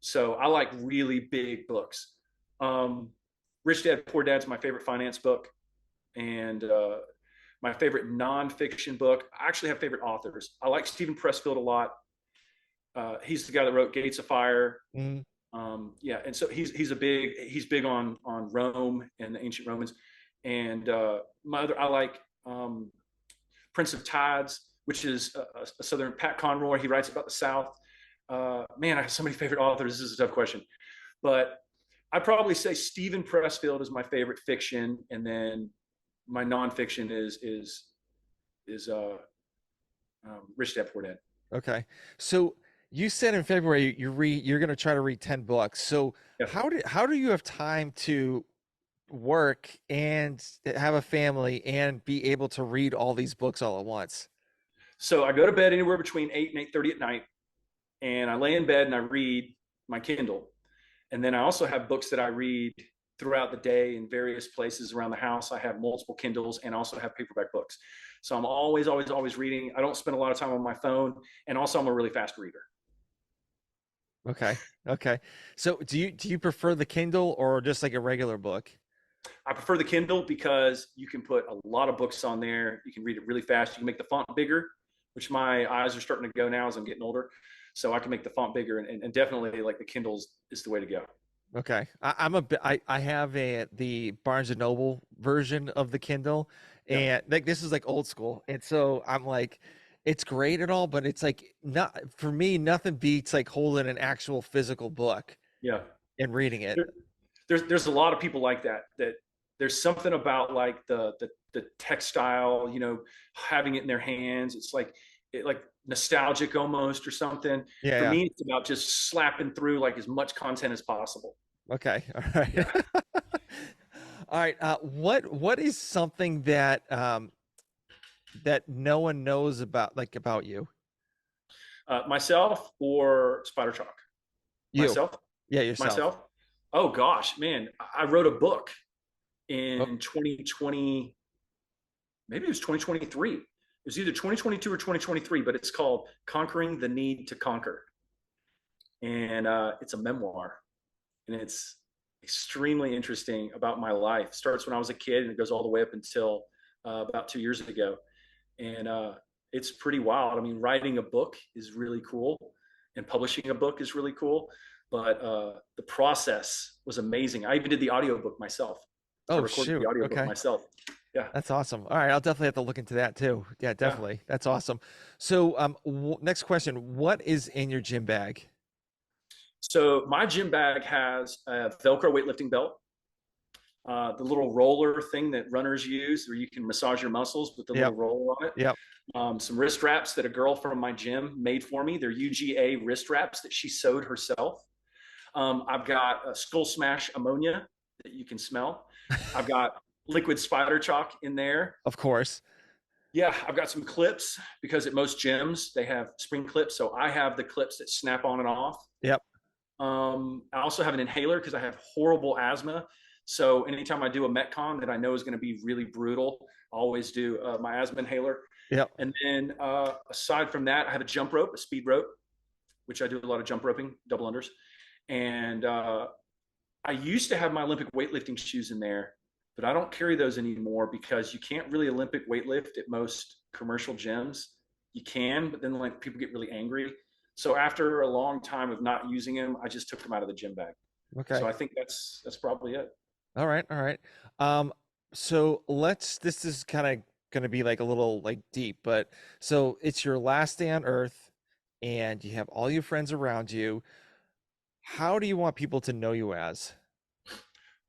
S2: So I like really big books. Rich Dad Poor Dad's my favorite finance book, and my favorite nonfiction book. I actually have favorite authors. I like Stephen Pressfield a lot. He's the guy that wrote Gates of Fire.
S1: Mhm.
S2: Yeah, and so he's big on Rome and the ancient Romans. And I like Prince of Tides, which is a Southern Pat Conroy. He writes about the South. Man, I have so many favorite authors. This is a tough question, but I'd probably say Stephen Pressfield is my favorite fiction, and then my nonfiction is Rich Dad Poor Dad.
S1: Okay. So you said in February you're going to try to read 10 books. So
S2: Yeah.
S1: how do you have time to work and have a family and be able to read all these books all at once?
S2: So I go to bed anywhere between 8 and 8:30 at night, and I lay in bed and I read my Kindle. And then I also have books that I read throughout the day in various places around the house. I have multiple Kindles and also have paperback books. So I'm always reading. I don't spend a lot of time on my phone. And also I'm a really fast reader.
S1: Okay. Okay. So do you prefer the Kindle or just like a regular book?
S2: I prefer the Kindle because you can put a lot of books on there. You can read it really fast. You can make the font bigger, which my eyes are starting to go now as I'm getting older. So I can make the font bigger, and definitely like the Kindles is the way to go.
S1: Okay. I have the Barnes and Noble version of the Kindle,
S2: Yeah.
S1: and like this is like old school. And so I'm like, it's great and all, but it's like not for me, nothing beats like holding an actual physical book
S2: Yeah.
S1: and reading it.
S2: There's a lot of people like that there's something about like the textile, having it in their hands. It's like nostalgic almost or something.
S1: Yeah,
S2: For
S1: yeah.
S2: me, it's about just slapping through like as much content as possible.
S1: Okay. All right.
S2: Yeah.
S1: All right. What is something that that no one knows about, like, about you?
S2: Myself or Spider Chalk?
S1: You.
S2: Myself?
S1: Yeah, yourself.
S2: Myself? Oh gosh, man. I wrote a book
S1: Oh,
S2: in 2020, maybe it was 2023. It was either 2022 or 2023, but it's called Conquering the Need to Conquer. And it's a memoir, and it's extremely interesting about my life. Starts when I was a kid and it goes all the way up until about 2 years ago. And it's pretty wild. I mean, writing a book is really cool, and publishing a book is really cool. But the process was amazing. I even did the audiobook myself. I
S1: oh
S2: recorded the
S1: shoot.
S2: audiobook
S1: Okay.
S2: myself. Yeah.
S1: That's awesome. All right, I'll definitely have to look into that too. Yeah,
S2: Yeah.
S1: definitely. That's awesome. So, next question, what is in your gym bag?
S2: So my gym bag has a Velcro weightlifting belt, the little roller thing that runners use where you can massage your muscles with the little
S1: Yep.
S2: roller on it.
S1: Yep.
S2: Some wrist wraps that a girl from my gym made for me. They're UGA wrist wraps that she sewed herself. I've got a Skull Smash ammonia that you can smell. I've got liquid spider chalk in there.
S1: Of course.
S2: Yeah, I've got some clips because at most gyms they have spring clips. So I have the clips that snap on and off.
S1: Yep.
S2: I also have an inhaler because I have horrible asthma. So anytime I do a Metcon that I know is going to be really brutal, I always do my asthma inhaler.
S1: Yep.
S2: And then aside from that, I have a jump rope, a speed rope, which I do a lot of jump roping, double unders. And I used to have my Olympic weightlifting shoes in there, but I don't carry those anymore because you can't really Olympic weightlift at most commercial gyms. You can, but then like people get really angry. So after a long time of not using them, I just took them out of the gym bag. So
S1: Okay.
S2: I think that's probably it.
S1: All right. All right. Um, so this is kind of going to be like a little like deep, but so it's your last day on Earth and you have all your friends around you. How do you want people to know you as?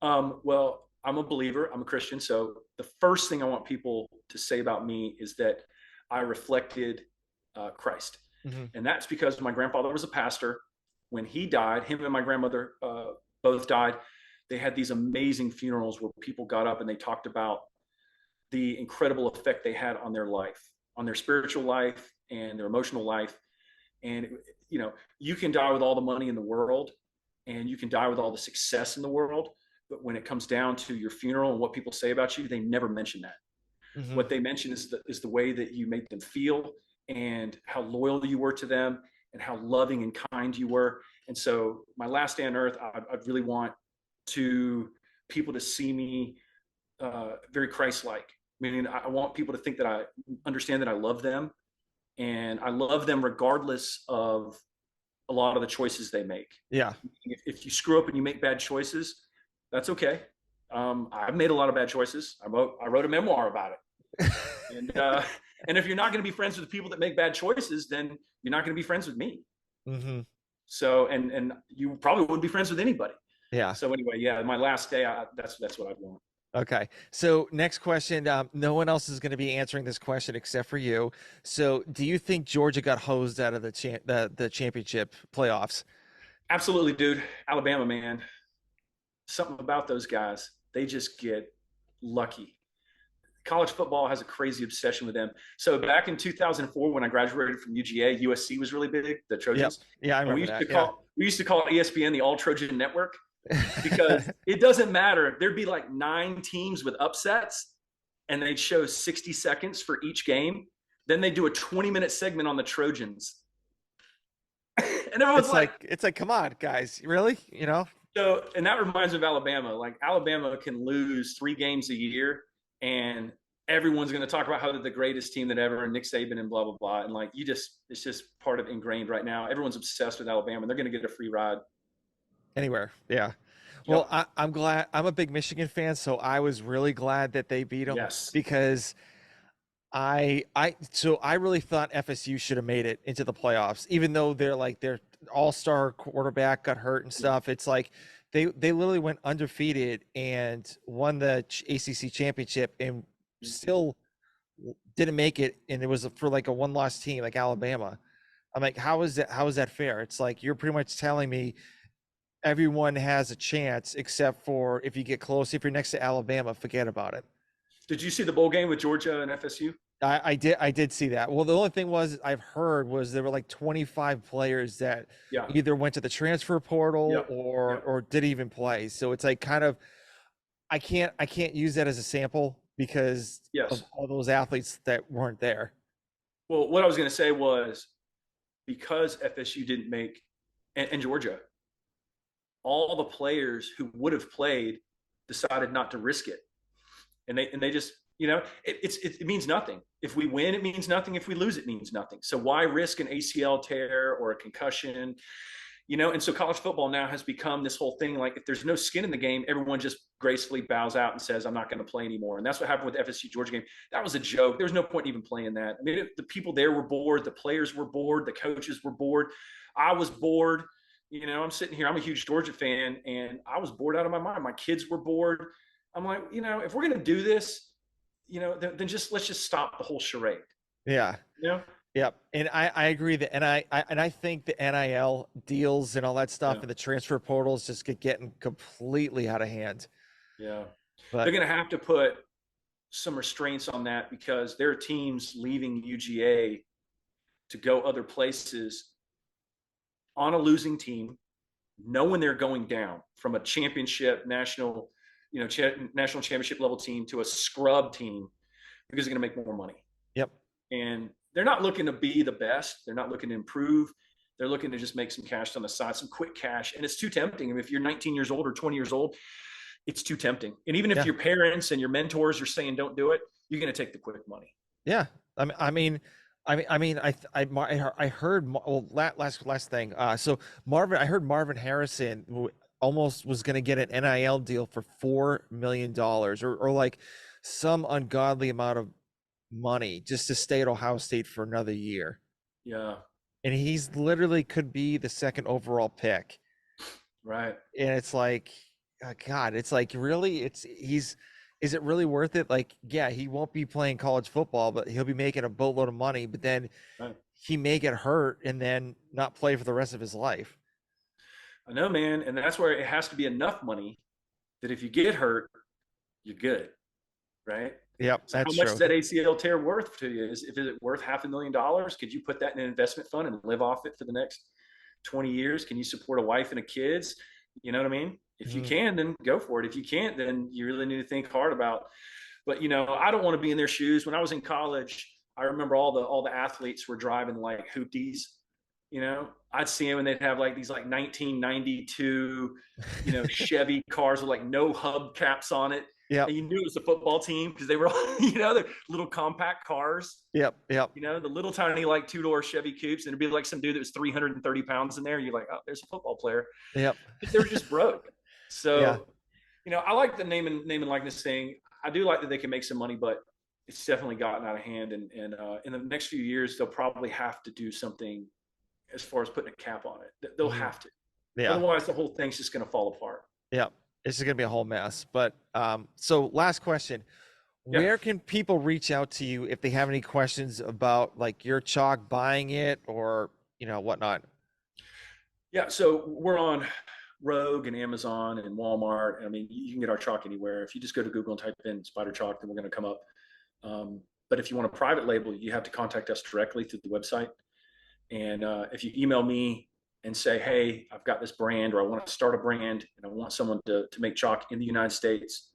S2: Well, I'm a believer. I'm a Christian. So the first thing I want people to say about me is that I reflected Christ.
S1: Hmm.
S2: And that's because my grandfather was a pastor. When he died, him and my grandmother both died. They had these amazing funerals where people got up and they talked about the incredible effect they had on their life, on their spiritual life and their emotional life. And, you can die with all the money in the world and you can die with all the success in the world. But when it comes down to your funeral and what people say about you, they never mention that.
S1: Hmm.
S2: What they mention is the way that you made them feel and how loyal you were to them and how loving and kind you were. And so my last day on earth, I really want to people to see me very Christ-like, meaning I want people to think that I understand that I love them and I love them regardless of a lot of the choices they make.
S1: Yeah.
S2: If you screw up and you make bad choices, that's okay. I've made a lot of bad choices. I wrote a memoir about it. And and if you're not going to be friends with the people that make bad choices, then you're not going to be friends with me.
S1: Hmm.
S2: So and you probably wouldn't be friends with anybody.
S1: Yeah.
S2: So anyway, yeah, my last day, that's what I'd want.
S1: Okay. So next question. No one else is going to be answering this question except for you. So do you think Georgia got hosed out of the championship playoffs?
S2: Absolutely, dude. Alabama, man. Something about those guys. They just get lucky. College football has a crazy obsession with them. So back in 2004, when I graduated from UGA, USC was really big, the
S1: Yep.
S2: Trojans,
S1: Yeah, I
S2: and we
S1: remember
S2: used to
S1: that. Yeah.
S2: call we used to call ESPN the All Trojan Network because it doesn't matter. There'd be like 9 teams with upsets, and they'd show 60 seconds for each game. Then they do a 20-minute segment on the Trojans, and everyone's like,
S1: It's like, come on, guys, really? You know?
S2: so. And that reminds me of Alabama. Like Alabama can lose 3 games a year, and everyone's going to talk about how they're the greatest team that ever, and Nick Saban and blah blah blah. And like it's just part of ingrained right now. Everyone's obsessed with Alabama. And they're going to get a free ride.
S1: Anywhere. Yeah. Well,
S2: Yep.
S1: I'm glad. I'm a big Michigan fan, so I was really glad that they beat them
S2: Yes.
S1: because so I really thought FSU should have made it into the playoffs, even though they're like their all-star quarterback got hurt and stuff. It's like they literally went undefeated and won the ACC championship and still didn't make it, and it was for like a one-loss team like Alabama. I'm like, how is that? How is that fair? It's like you're pretty much telling me everyone has a chance except for if you get close. If you're next to Alabama, forget about it.
S2: Did you see the bowl game with Georgia and FSU?
S1: I did see that. Well, the only thing was I've heard was there were like 25 players that
S2: Yeah.
S1: either went to the transfer portal
S2: Yep.
S1: or
S2: Yep.
S1: didn't even play. So it's like kind of I can't use that as a sample because of
S2: Yes.
S1: all those athletes that weren't there.
S2: Well, what I was going to say was because FSU didn't make, and Georgia, all the players who would have played decided not to risk it, and they just, it means nothing. If we win, it means nothing. If we lose, it means nothing. So why risk an ACL tear or a concussion? And so college football now has become this whole thing. Like if there's no skin in the game, everyone just gracefully bows out and says, I'm not going to play anymore. And that's what happened with the FSU Georgia game. That was a joke. There was no point in even playing that. I mean, the people there were bored. The players were bored. The coaches were bored. I was bored. I'm sitting here. I'm a huge Georgia fan, and I was bored out of my mind. My kids were bored. I'm like, if we're going to do this, then just let's just stop the whole charade.
S1: Yeah.
S2: You know?
S1: Yep. And I agree that, and I think the NIL deals and all that stuff
S2: Yeah.
S1: and the transfer portals just getting completely out of hand.
S2: Yeah.
S1: But
S2: They're going to have to put some restraints on that because there are teams leaving UGA to go other places on a losing team, knowing they're going down from a championship national championship level team to a scrub team because they're going to make more money.
S1: yep.
S2: And they're not looking to be the best. They're not looking to improve. They're looking to just make some cash on the side, some quick cash. And it's too tempting. I mean, if you're 19 years old or 20 years old, it's too tempting. And even if
S1: Yeah.
S2: your parents and your mentors are saying don't do it, you're going to take the quick money.
S1: Yeah. I heard, well, last thing. So I heard Marvin Harrison almost was going to get an NIL deal for $4 million or like some ungodly amount of money just to stay at Ohio State for another year.
S2: Yeah.
S1: And he's literally could be the second overall pick.
S2: Right.
S1: And it's like, God, it's like, really, is it really worth it? Like, yeah, he won't be playing college football, but he'll be making a boatload of money, but then
S2: Right.
S1: he may get hurt and then not play for the rest of his life.
S2: I know, man. And that's where it has to be enough money that if you get hurt, you're good. Right.
S1: Yep,
S2: So how
S1: that's
S2: much
S1: true.
S2: is that ACL tear worth to you? Is it worth $500,000? Could you put that in an investment fund and live off it for the next 20 years? Can you support a wife and a kids? You know what I mean? If you can, then go for it. If you can't, then you really need to think hard about. But I don't want to be in their shoes. When I was in college, I remember all the athletes were driving like hoopties. I'd see them and they'd have like these like 1992, Chevy cars with like no hubcaps on it.
S1: Yep.
S2: And you knew it was a football team because they were, they're little compact cars.
S1: Yep. Yep.
S2: The little tiny like two-door Chevy coupes, and it'd be like some dude that was 330 pounds in there. You're like, oh, there's a football player.
S1: Yep.
S2: But they were just broke. So,
S1: Yeah.
S2: I like the name and likeness thing. I do like that they can make some money, but it's definitely gotten out of hand. And in the next few years, they'll probably have to do something as far as putting a cap on it. They'll have to.
S1: Yeah.
S2: Otherwise, the whole thing's just going to fall apart.
S1: Yeah. It's just gonna be a whole mess. But so last question.
S2: Yeah.
S1: Where can people reach out to you if they have any questions about like your chalk, buying it or whatnot?
S2: Yeah, so we're on Rogue and Amazon and Walmart. I mean, you can get our chalk anywhere. If you just go to Google and type in Spider Chalk, then we're going to come up. But if you want a private label, you have to contact us directly through the website. And if you email me and say, hey, I've got this brand, or I want to start a brand and I want someone to make chalk in the United States,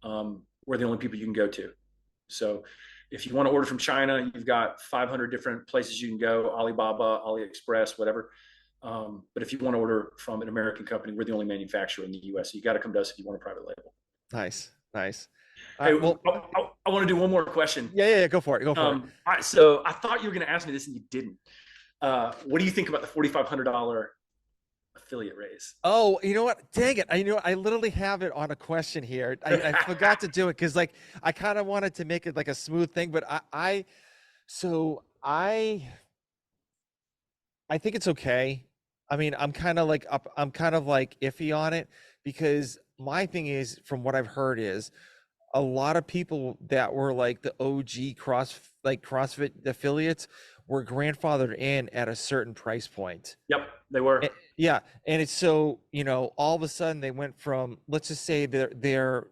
S2: we're the only people you can go to. So if you want to order from China, you've got 500 different places you can go, Alibaba, AliExpress, whatever. But if you want to order from an American company, we're the only manufacturer in the US. So you got to come to us if you want a private label.
S1: Nice.
S2: Hey, well, I want to do one more question.
S1: Yeah. Go for it.
S2: All right, so I thought you were going to ask me this and you didn't. What do you think about the $4,500 affiliate raise?
S1: Oh, you know what? Dang it. I literally have it on a question here. I forgot to do it because like I kind of wanted to make it like a smooth thing, but I think it's okay. I mean, I'm kind of like iffy on it because my thing is, from what I've heard is a lot of people that were like the OG CrossFit affiliates were grandfathered in at a certain price point.
S2: Yep, they were.
S1: Yeah, and it's so, all of a sudden they went from, let's just say their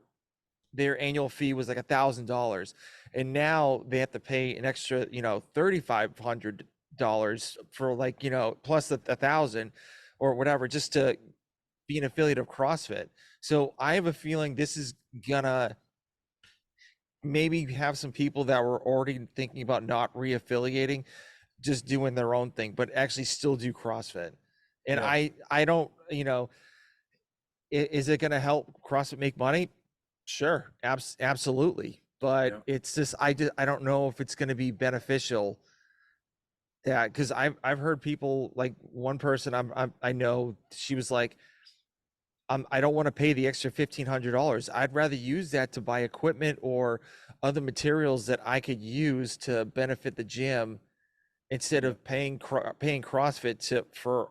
S1: annual fee was like $1,000, and now they have to pay an extra, $3,500 for like, plus a thousand or whatever, just to be an affiliate of CrossFit. So I have a feeling this is gonna maybe have some people that were already thinking about not reaffiliating, just doing their own thing, but actually still do CrossFit. And
S2: Yeah,
S1: I don't, is it going to help CrossFit make money? Sure, absolutely. But
S2: yeah.
S1: it's just I don't know if it's going to be beneficial. Yeah, because I've heard people, like one person I know, she was like, I don't want to pay the extra $1,500. I'd rather use that to buy equipment or other materials that I could use to benefit the gym, instead
S2: Yeah.
S1: of paying CrossFit for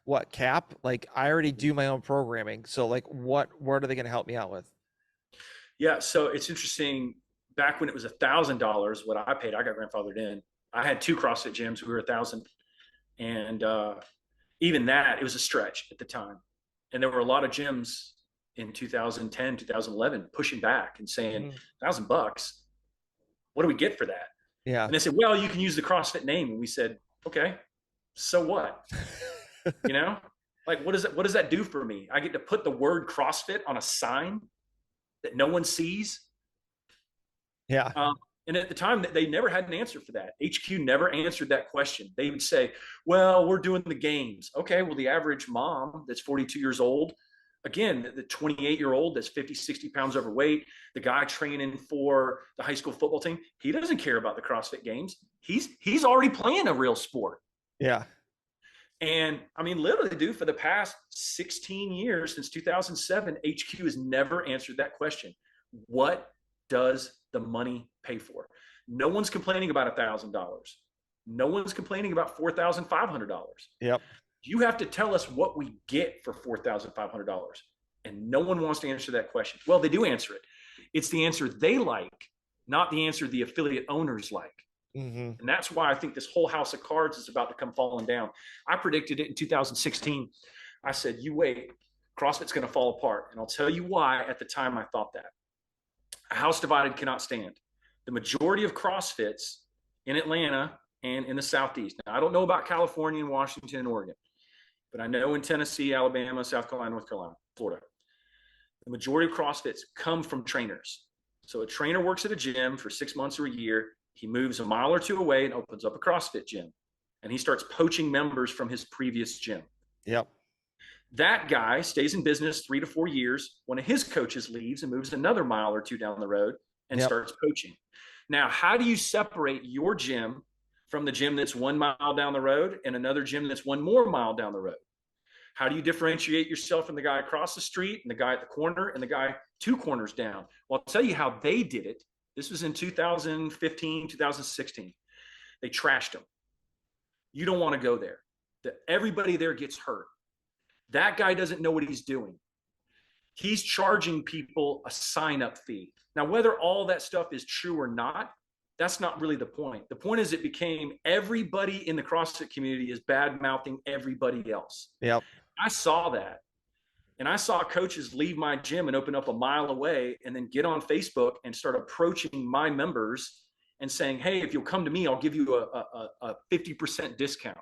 S1: what cap? Like, I already do my own programming. So like, what are they going to help me out with?
S2: Yeah, so it's interesting. Back when it was $1,000, what I paid, I got grandfathered in. I had two CrossFit gyms. We were 1,000, and even that, it was a stretch at the time. And there were a lot of gyms in 2010, 2011 pushing back and saying,
S1: Mhm.
S2: $1,000. What do we get for that?
S1: Yeah.
S2: And they said, well, you can use the CrossFit name. And we said, okay, so what? You know, like what does that do for me? I get to put the word CrossFit on a sign that no one sees.
S1: Yeah.
S2: Um, and at the time, they never had an answer for that. HQ never answered that question. They would say, well, we're doing the games. Okay, well, the average mom that's 42 years old, again, the 28-year-old that's 50, 60 pounds overweight, the guy training for the high school football team, he doesn't care about the CrossFit games. He's already playing a real sport.
S1: Yeah.
S2: And I mean, literally, dude, for the past 16 years, since 2007, HQ has never answered that question. What does the money pay for? No one's complaining about $1,000. No one's complaining about $4,500.
S1: Yep.
S2: You have to tell us what we get for $4,500. And no one wants to answer that question. Well, they do answer it. It's the answer they like, not the answer the affiliate owners like.
S1: Hmm.
S2: And that's why I think this whole house of cards is about to come falling down. I predicted it in 2016. I said, you wait, CrossFit's going to fall apart. And I'll tell you why at the time I thought that. A house divided cannot stand. The majority of CrossFits in Atlanta and in the Southeast. Now, I don't know about California and Washington and Oregon, but I know in Tennessee, Alabama, South Carolina, North Carolina, Florida, the majority of CrossFits come from trainers. So a trainer works at a gym for 6 months or a year. He moves a mile or two away and opens up a CrossFit gym. And he starts poaching members from his previous gym.
S1: Yep.
S2: That guy stays in business 3 to 4 years. One of his coaches leaves and moves another mile or two down the road and
S1: Yep.
S2: starts poaching. Now, how do you separate your gym from the gym that's 1 mile down the road and another gym that's one more mile down the road? How do you differentiate yourself from the guy across the street and the guy at the corner and the guy 2 corners down? Well, I'll tell you how they did it. This was in 2015, 2016. They trashed them. You don't want to go there. Everybody there gets hurt. That guy doesn't know what he's doing. He's charging people a sign-up fee. Now, whether all that stuff is true or not, that's not really the point. The point is it became everybody in the CrossFit community is bad-mouthing everybody else.
S1: Yep.
S2: I saw that. And I saw coaches leave my gym and open up a mile away and then get on Facebook and start approaching my members and saying, hey, if you'll come to me, I'll give you a 50% discount.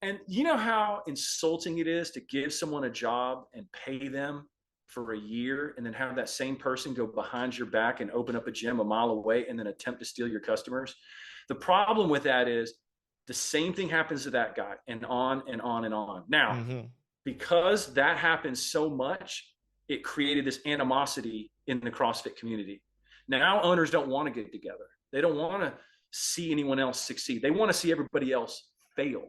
S2: And you know how insulting it is to give someone a job and pay them for a year and then have that same person go behind your back and open up a gym a mile away and then attempt to steal your customers? The problem with that is the same thing happens to that guy, and on and on and on. Now,
S1: Hmm.
S2: because that happens so much, it created this animosity in the CrossFit community. Now owners don't want to get together. They don't want to see anyone else succeed. They want to see everybody else fail.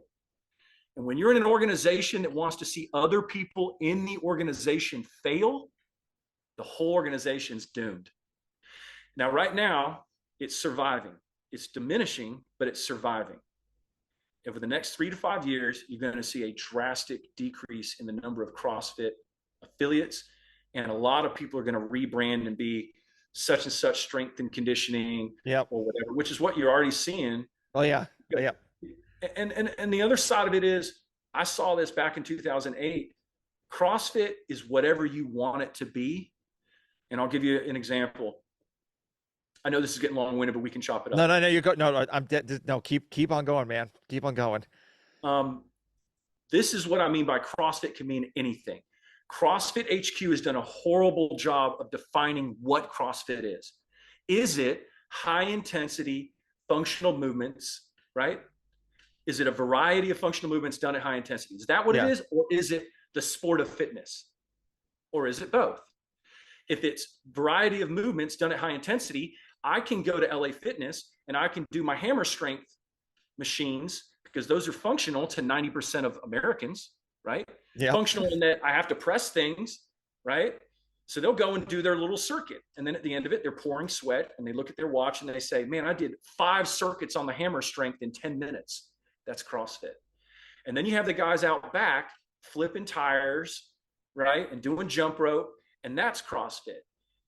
S2: And when you're in an organization that wants to see other people in the organization fail, the whole organization's doomed. Now, right now, it's surviving. It's diminishing, but it's surviving. Over the next 3 to 5 years, you're going to see a drastic decrease in the number of CrossFit affiliates. And a lot of people are going to rebrand and be such and such strength and conditioning
S1: Yep.
S2: or whatever, which is what you're already seeing.
S1: Oh yeah. Yeah.
S2: And the other side of it is, I saw this back in 2008. CrossFit is whatever you want it to be. And I'll give you an example. I know this is getting long-winded, but we can chop it
S1: No,
S2: up.
S1: no, no, you're good. No, no, I'm dead. No, keep on going, man. Keep on going.
S2: Um, this is what I mean by CrossFit can mean anything. CrossFit HQ has done a horrible job of defining what CrossFit is. Is it high intensity functional movements, right? Is it a variety of functional movements done at high intensity? Is that what it
S1: Yeah.
S2: is? Or is it the sport of fitness? Or is it both? If it's variety of movements done at high intensity, I can go to LA Fitness and I can do my hammer strength machines, because those are functional to 90% of Americans, right?
S1: Yeah.
S2: Functional in that I have to press things, right? So they'll go and do their little circuit. And then at the end of it, they're pouring sweat and they look at their watch and they say, man, I did 5 circuits on the hammer strength in 10 minutes. That's CrossFit. And then you have the guys out back flipping tires, right? And doing jump rope. And that's CrossFit.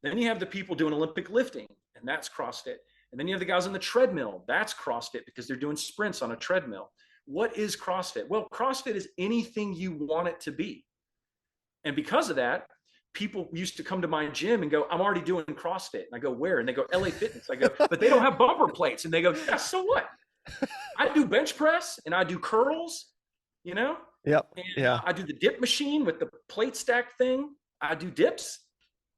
S2: Then you have the people doing Olympic lifting, and that's CrossFit. And then you have the guys on the treadmill. That's CrossFit, because they're doing sprints on a treadmill. What is CrossFit? Well, CrossFit is anything you want it to be. And because of that, people used to come to my gym and go, I'm already doing CrossFit. And I go, where? And they go, LA Fitness. I go, but they don't have bumper plates. And they go, yeah, so what? I do bench press and I do curls, you know?
S1: Yep.
S2: And
S1: Yeah.
S2: I do the dip machine with the plate stack thing. I do dips.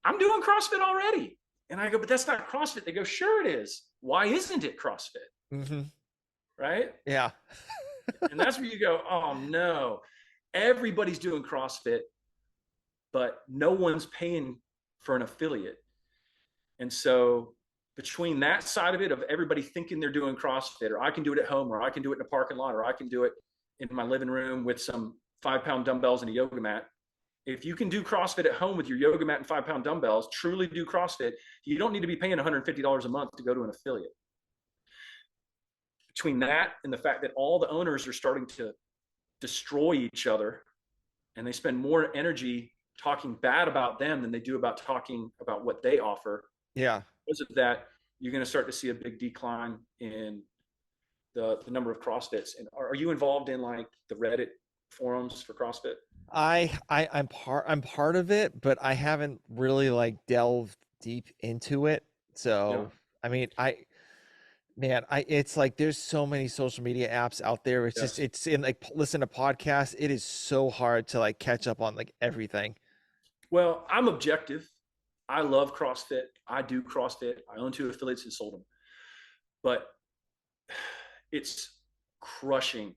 S2: I'm doing CrossFit already. And I go, but that's not CrossFit. They go, sure it is. Why isn't it CrossFit?
S1: Mm-hmm.
S2: Right?
S1: Yeah.
S2: And that's where you go, oh no, everybody's doing CrossFit, but no one's paying for an affiliate. And so between that side of it, of everybody thinking they're doing CrossFit, or I can do it at home, or I can do it in a parking lot, or I can do it in my living room with some 5-pound dumbbells and a yoga mat. If you can do CrossFit at home with your yoga mat and 5-pound dumbbells, truly do CrossFit, you don't need to be paying $150 a month to go to an affiliate. Between that and the fact that all the owners are starting to destroy each other, and they spend more energy talking bad about them than they do about talking about what they offer.
S1: Yeah.
S2: Because of that, you're going to start to see a big decline in the number of CrossFits. And are you involved in like the Reddit forums for CrossFit?
S1: I'm part of it, but I haven't really like delved deep into it.
S2: Yeah.
S1: So I mean, it's like there's so many social media apps out there. It's just
S2: Yes.
S1: it's in like listen to podcasts. It is so hard to like catch up on like everything.
S2: Well, I'm objective. I love CrossFit. I do CrossFit. I own 2 affiliates and sold them. But it's crushing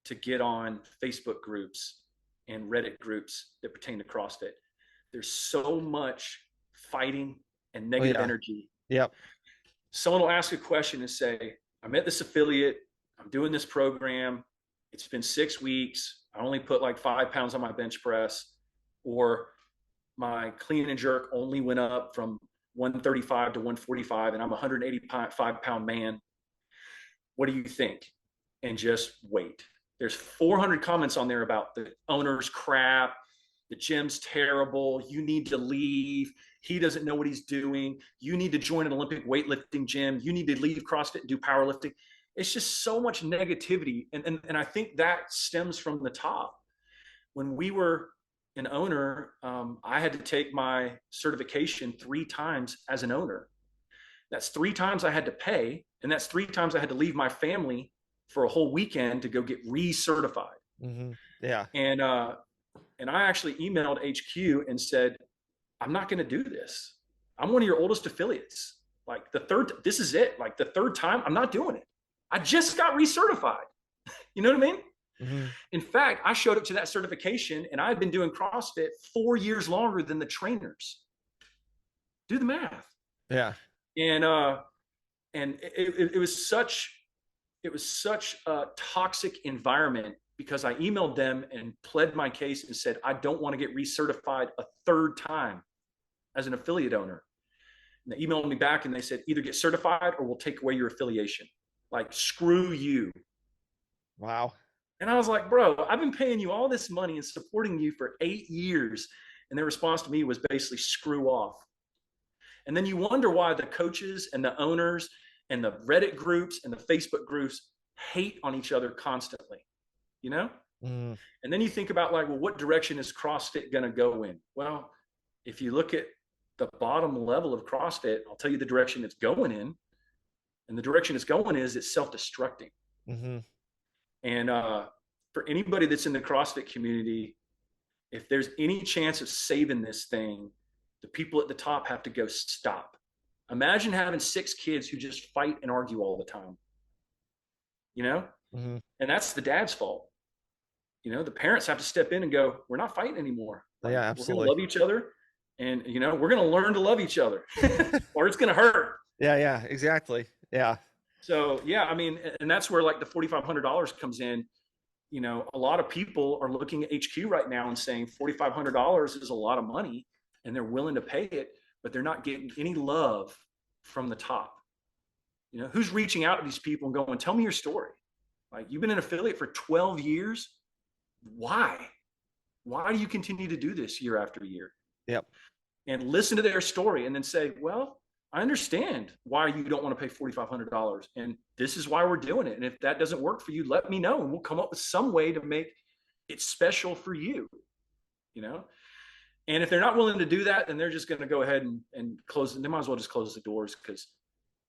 S2: to get on Facebook groups and Reddit groups that pertain to CrossFit. There's so much fighting and
S1: Oh
S2: negative
S1: yeah.
S2: energy.
S1: Yep.
S2: Someone will ask a question and say, I'm at this affiliate, I'm doing this program, it's been 6 weeks, I only put like 5 pounds on my bench press, or my clean and jerk only went up from 135 to 145 and I'm a 185-pound man. What do you think? And just wait. There's 400 comments on there about the owner's crap, the gym's terrible, you need to leave, he doesn't know what he's doing, you need to join an Olympic weightlifting gym, you need to leave CrossFit and do powerlifting. It's just so much negativity. And I think that stems from the top. When we were an owner, I had to take my certification 3 times as an owner. That's 3 times I had to pay, and that's 3 times I had to leave my family for a whole weekend to go get recertified.
S1: Mm-hmm. Yeah.
S2: And I actually emailed HQ and said, I'm not going to do this. I'm one of your oldest affiliates. Like this is it. Like the 3rd time, I'm not doing it. I just got recertified. You know what I mean?
S1: Mm-hmm.
S2: In fact, I showed up to that certification and I've been doing CrossFit 4 years longer than the trainers. Do the math.
S1: Yeah.
S2: And it was such a toxic environment, because I emailed them and pled my case and said, I don't want to get recertified a 3rd time as an affiliate owner. And they emailed me back and they said, either get certified or we'll take away your affiliation. Like, screw you.
S1: Wow.
S2: And I was like, bro, I've been paying you all this money and supporting you for 8 years. And their response to me was basically, screw off. And then you wonder why the coaches and the owners and the Reddit groups and the Facebook groups hate on each other constantly, you know?
S1: Mm,
S2: And then you think about like, well, what direction is CrossFit going to go in? Well, if you look at the bottom level of CrossFit, I'll tell you the direction it's going in. And the direction it's going is it's self-destructing.
S1: mm-hmm.
S2: And for anybody that's in the CrossFit community, if there's any chance of saving this thing, the people at the top have to go stop. Imagine having 6 kids who just fight and argue all the time, you know?
S1: Mm-hmm.
S2: And that's the dad's fault. You know, the parents have to step in and go, we're not fighting anymore. Like,
S1: Yeah,
S2: we're going to
S1: absolutely.
S2: love each other. And, you know, we're going to learn to love each other or it's going to hurt.
S1: Yeah, exactly. Yeah.
S2: So, yeah, I mean, and that's where like the $4,500 comes in. You know, a lot of people are looking at HQ right now and saying $4,500 is a lot of money and they're willing to pay it, but they're not getting any love from the top. You know, who's reaching out to these people and going, tell me your story. Like, you've been an affiliate for 12 years. Why? Why do you continue to do this year after year?
S1: Yep.
S2: And listen to their story and then say, well, I understand why you don't want to pay $4,500. And this is why we're doing it. And if that doesn't work for you, let me know. And we'll come up with some way to make it special for you, you know? And if they're not willing to do that, then they're just going to go ahead and close. They might as well just close the doors, because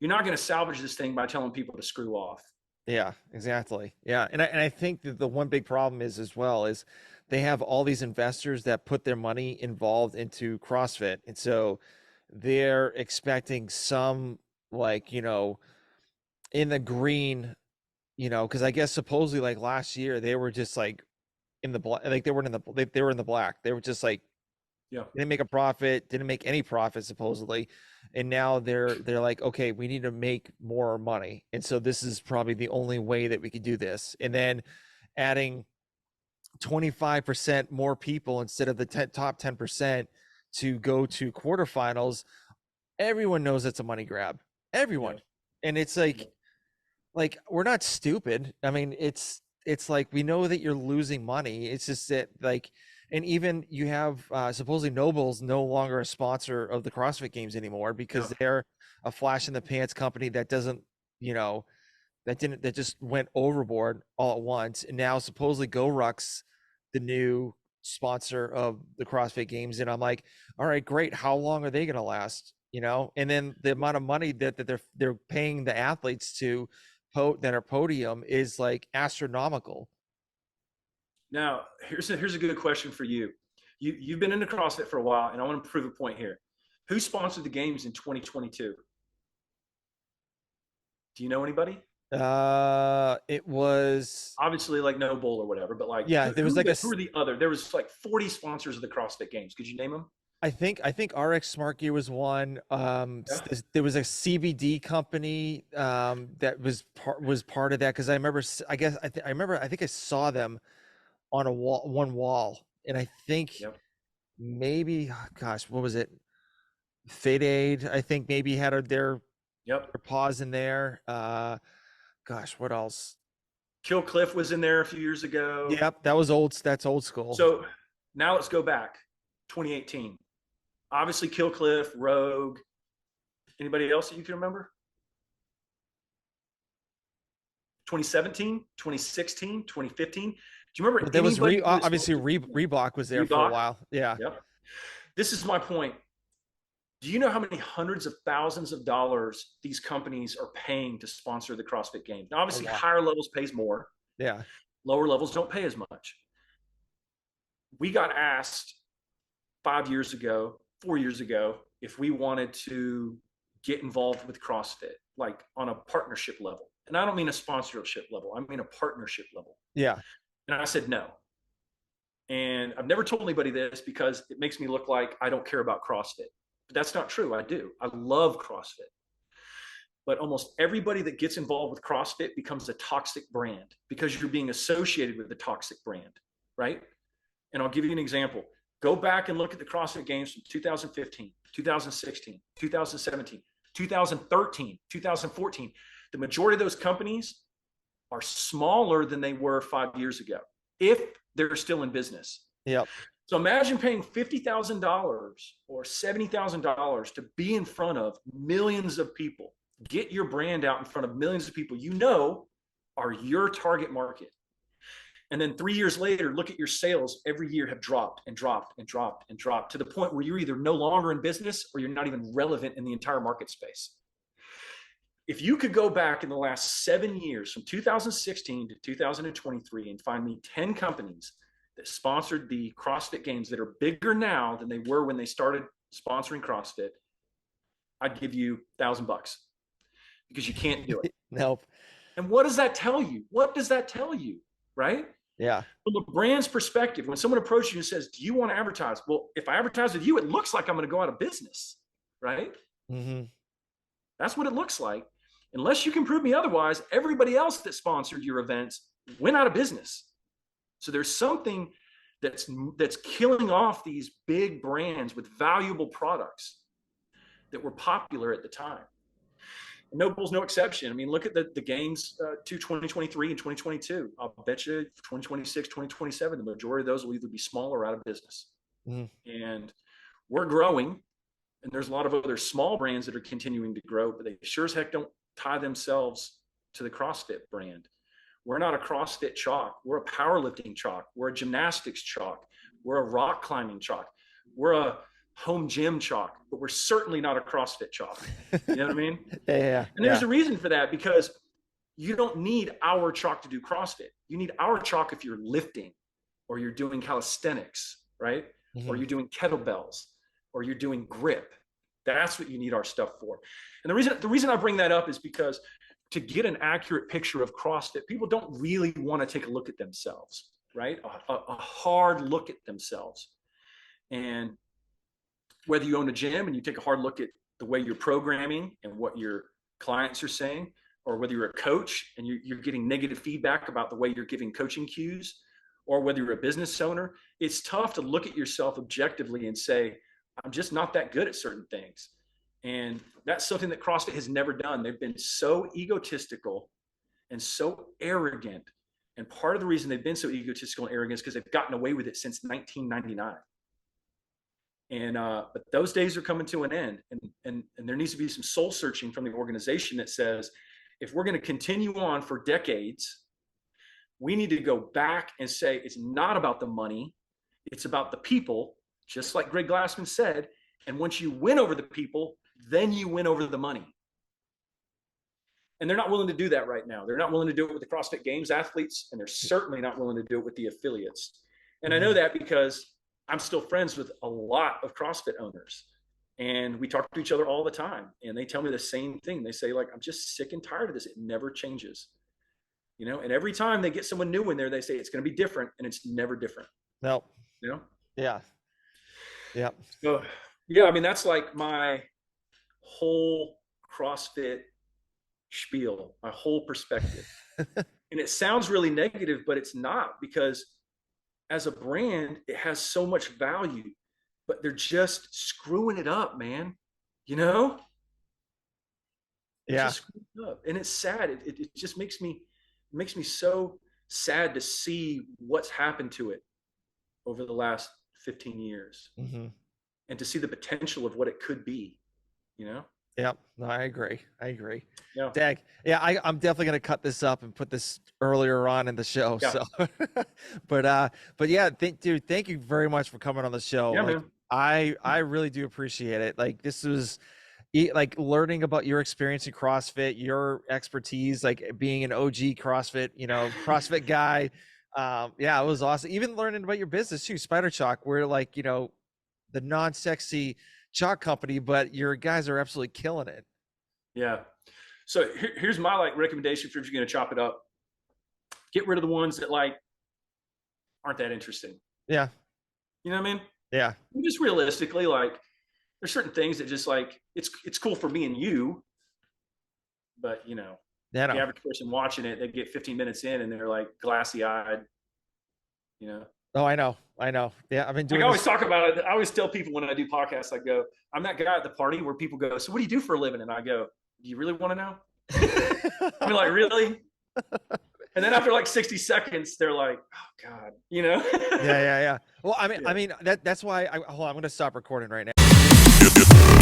S2: you're not going to salvage this thing by telling people to screw off.
S1: Yeah, exactly. Yeah. And I think that the one big problem is as well is they have all these investors that put their money involved into CrossFit. And so they're expecting some, like, in the green, because I guess supposedly like last year they were just like in the black, like they weren't in they were in the black. They were just like,
S2: Yeah.
S1: didn't make a profit, didn't make any profit supposedly. And now they're like, okay, we need to make more money. And so this is probably the only way that we could do this. And then adding 25% more people instead of the top 10% to go to quarterfinals, everyone knows it's a money grab. Everyone.
S2: Yeah.
S1: And it's like we're not stupid. I mean, it's like we know that you're losing money. It's just that, like, and even you have supposedly Noble's no longer a sponsor of the CrossFit Games anymore because
S2: Yeah.
S1: they're a flash in the pants company that doesn't, that just went overboard all at once. And now supposedly GoRuck's the new sponsor of the CrossFit Games. And I'm like, all right, great. How long are they going to last? And then the amount of money that they're paying the athletes to that are podium is like astronomical.
S2: Now, here's a good question for you. You've been into CrossFit for a while, and I want to prove a point here. Who sponsored the games in 2022? Do you know anybody?
S1: It was
S2: Obviously like Noble or whatever, but like,
S1: yeah, there was like
S2: who are the other? There was like 40 sponsors of the CrossFit Games. Could you name them?
S1: I think RX Smart Gear was one.
S2: Yeah.
S1: There was a CBD company that was part of that, because I remember I think I saw them on one wall, and I think
S2: Yep.
S1: maybe, gosh, what was it? Fade Aid, I think maybe had their pause in there. Gosh, what else?
S2: Kill Cliff was in there a few years ago.
S1: Yep, that's old school.
S2: So now let's go back. 2018. Obviously Kill Cliff, Rogue. Anybody else that you can remember? 2017, 2016, 2015. Do you remember?
S1: There was obviously Reebok was there for a while. Yeah.
S2: Yep. This is my point. Do you know how many hundreds of thousands of dollars these companies are paying to sponsor the CrossFit Games? Now, obviously, higher levels pays more.
S1: Yeah.
S2: Lower levels don't pay as much. We got asked 5 years ago, 4 years ago, if we wanted to get involved with CrossFit, like on a partnership level. And I don't mean a sponsorship level. I mean a partnership level.
S1: Yeah.
S2: And I said no. And I've never told anybody this because it makes me look like I don't care about CrossFit. But that's not true. I do. I love CrossFit. But almost everybody that gets involved with CrossFit becomes a toxic brand because you're being associated with the toxic brand, right? And I'll give you an example. Go back and look at the CrossFit Games from 2015, 2016, 2017, 2013, 2014. The majority of those companies are smaller than they were 5 years ago, if they're still in business.
S1: Yep.
S2: So imagine paying $50,000 or $70,000 to be in front of millions of people, get your brand out in front of millions of people you know are your target market. And then 3 years later, look at your sales every year have dropped and dropped and dropped and dropped to the point where you're either no longer in business or you're not even relevant in the entire market space. If you could go back in the last 7 years from 2016 to 2023 and find me 10 companies that sponsored the CrossFit Games that are bigger now than they were when they started sponsoring CrossFit, I'd give you $1,000 because you can't do it.
S1: Nope.
S2: And what does that tell you? What does that tell you? Right?
S1: Yeah.
S2: From a brand's perspective, when someone approaches you and says, do you want to advertise? Well, if I advertise with you, it looks like I'm going to go out of business. Right?
S1: Mm-hmm.
S2: That's what it looks like. Unless you can prove me otherwise, everybody else that sponsored your events went out of business. So there's something that's killing off these big brands with valuable products that were popular at the time. And Noble's no exception. I mean, look at the games to 2023 and 2022. I'll bet you 2026, 2027, the majority of those will either be small or out of business. And we're growing, and there's a lot of other small brands that are continuing to grow, but they sure as heck don't tie themselves to the CrossFit brand. We're not a CrossFit chalk. We're a powerlifting chalk. We're a gymnastics chalk. We're a rock climbing chalk. We're a home gym chalk, but we're certainly not a CrossFit chalk. You know what I mean?
S1: Yeah.
S2: And there's a reason for that, because you don't need our chalk to do CrossFit. You need our chalk if you're lifting or you're doing calisthenics, right?
S1: Mm-hmm.
S2: Or you're doing kettlebells or you're doing grip. That's what you need our stuff for. And the reason I bring that up is because to get an accurate picture of CrossFit, people don't really want to take a look at themselves, right? A hard look at themselves. And whether you own a gym and you take a hard look at the way you're programming and what your clients are saying, or whether you're a coach and you're getting negative feedback about the way you're giving coaching cues, or whether you're a business owner, it's tough to look at yourself objectively and say, I'm just not that good at certain things. And that's something that CrossFit has never done. They've been so egotistical and so arrogant. And part of the reason they've been so egotistical and arrogant is because they've gotten away with it since 1999. And but those days are coming to an end. And there needs to be some soul searching from the organization that says, if we're going to continue on for decades, we need to go back and say, it's not about the money. It's about the people, just like Greg Glassman said. And once you win over the people, then you win over the money. And they're not willing to do that right now. They're not willing to do it with the CrossFit Games athletes, and they're certainly not willing to do it with the affiliates. And I know that because I'm still friends with a lot of CrossFit owners, and we talk to each other all the time, and they tell me the same thing. They say, like, I'm just sick and tired of this. It never changes, you know? And every time they get someone new in there, they say it's going to be different, and it's never different.
S1: Nope.
S2: You know?
S1: Yeah. Yeah.
S2: So, yeah, I mean, that's like my whole CrossFit spiel, my whole perspective. And it sounds really negative, but it's not, because as a brand, it has so much value, but they're just screwing it up, man. You know?
S1: Yeah.
S2: Just screwing it up. And it's sad. It just makes me so sad to see what's happened to it over the last 15 years. And to see the potential of what it could be, you know?
S1: Yep. No, I agree.
S2: Yeah.
S1: Dag. Yeah, I'm definitely gonna cut this up and put this earlier on in the show.
S2: Yeah.
S1: So, but yeah, dude, thank you very much for coming on the show.
S2: Yeah,
S1: like,
S2: man.
S1: I really do appreciate it. Like, this was like learning about your experience in CrossFit, your expertise, like being an OG CrossFit, CrossFit guy. Yeah, it was awesome. Even learning about your business too, Spider Chalk, where, like, the non-sexy chalk company, but your guys are absolutely killing it.
S2: Yeah. So here's my recommendation for if you're going to chop it up. Get rid of the ones that aren't that interesting.
S1: Yeah.
S2: You know what I mean?
S1: Yeah.
S2: Just realistically, there's certain things that just it's cool for me and you, but the average person watching it, they get 15 minutes in and they're glassy eyed,
S1: Oh, I know. Yeah, I've been doing.
S2: I always talk about it. I always tell people when I do podcasts, I go, I'm that guy at the party where people go, so what do you do for a living? And I go, do you really want to know? I mean, really? And then after like 60 seconds, they're like, oh God, you know?
S1: Yeah. Well, I mean,
S2: Yeah.
S1: that's why hold on, I'm going to stop recording right now.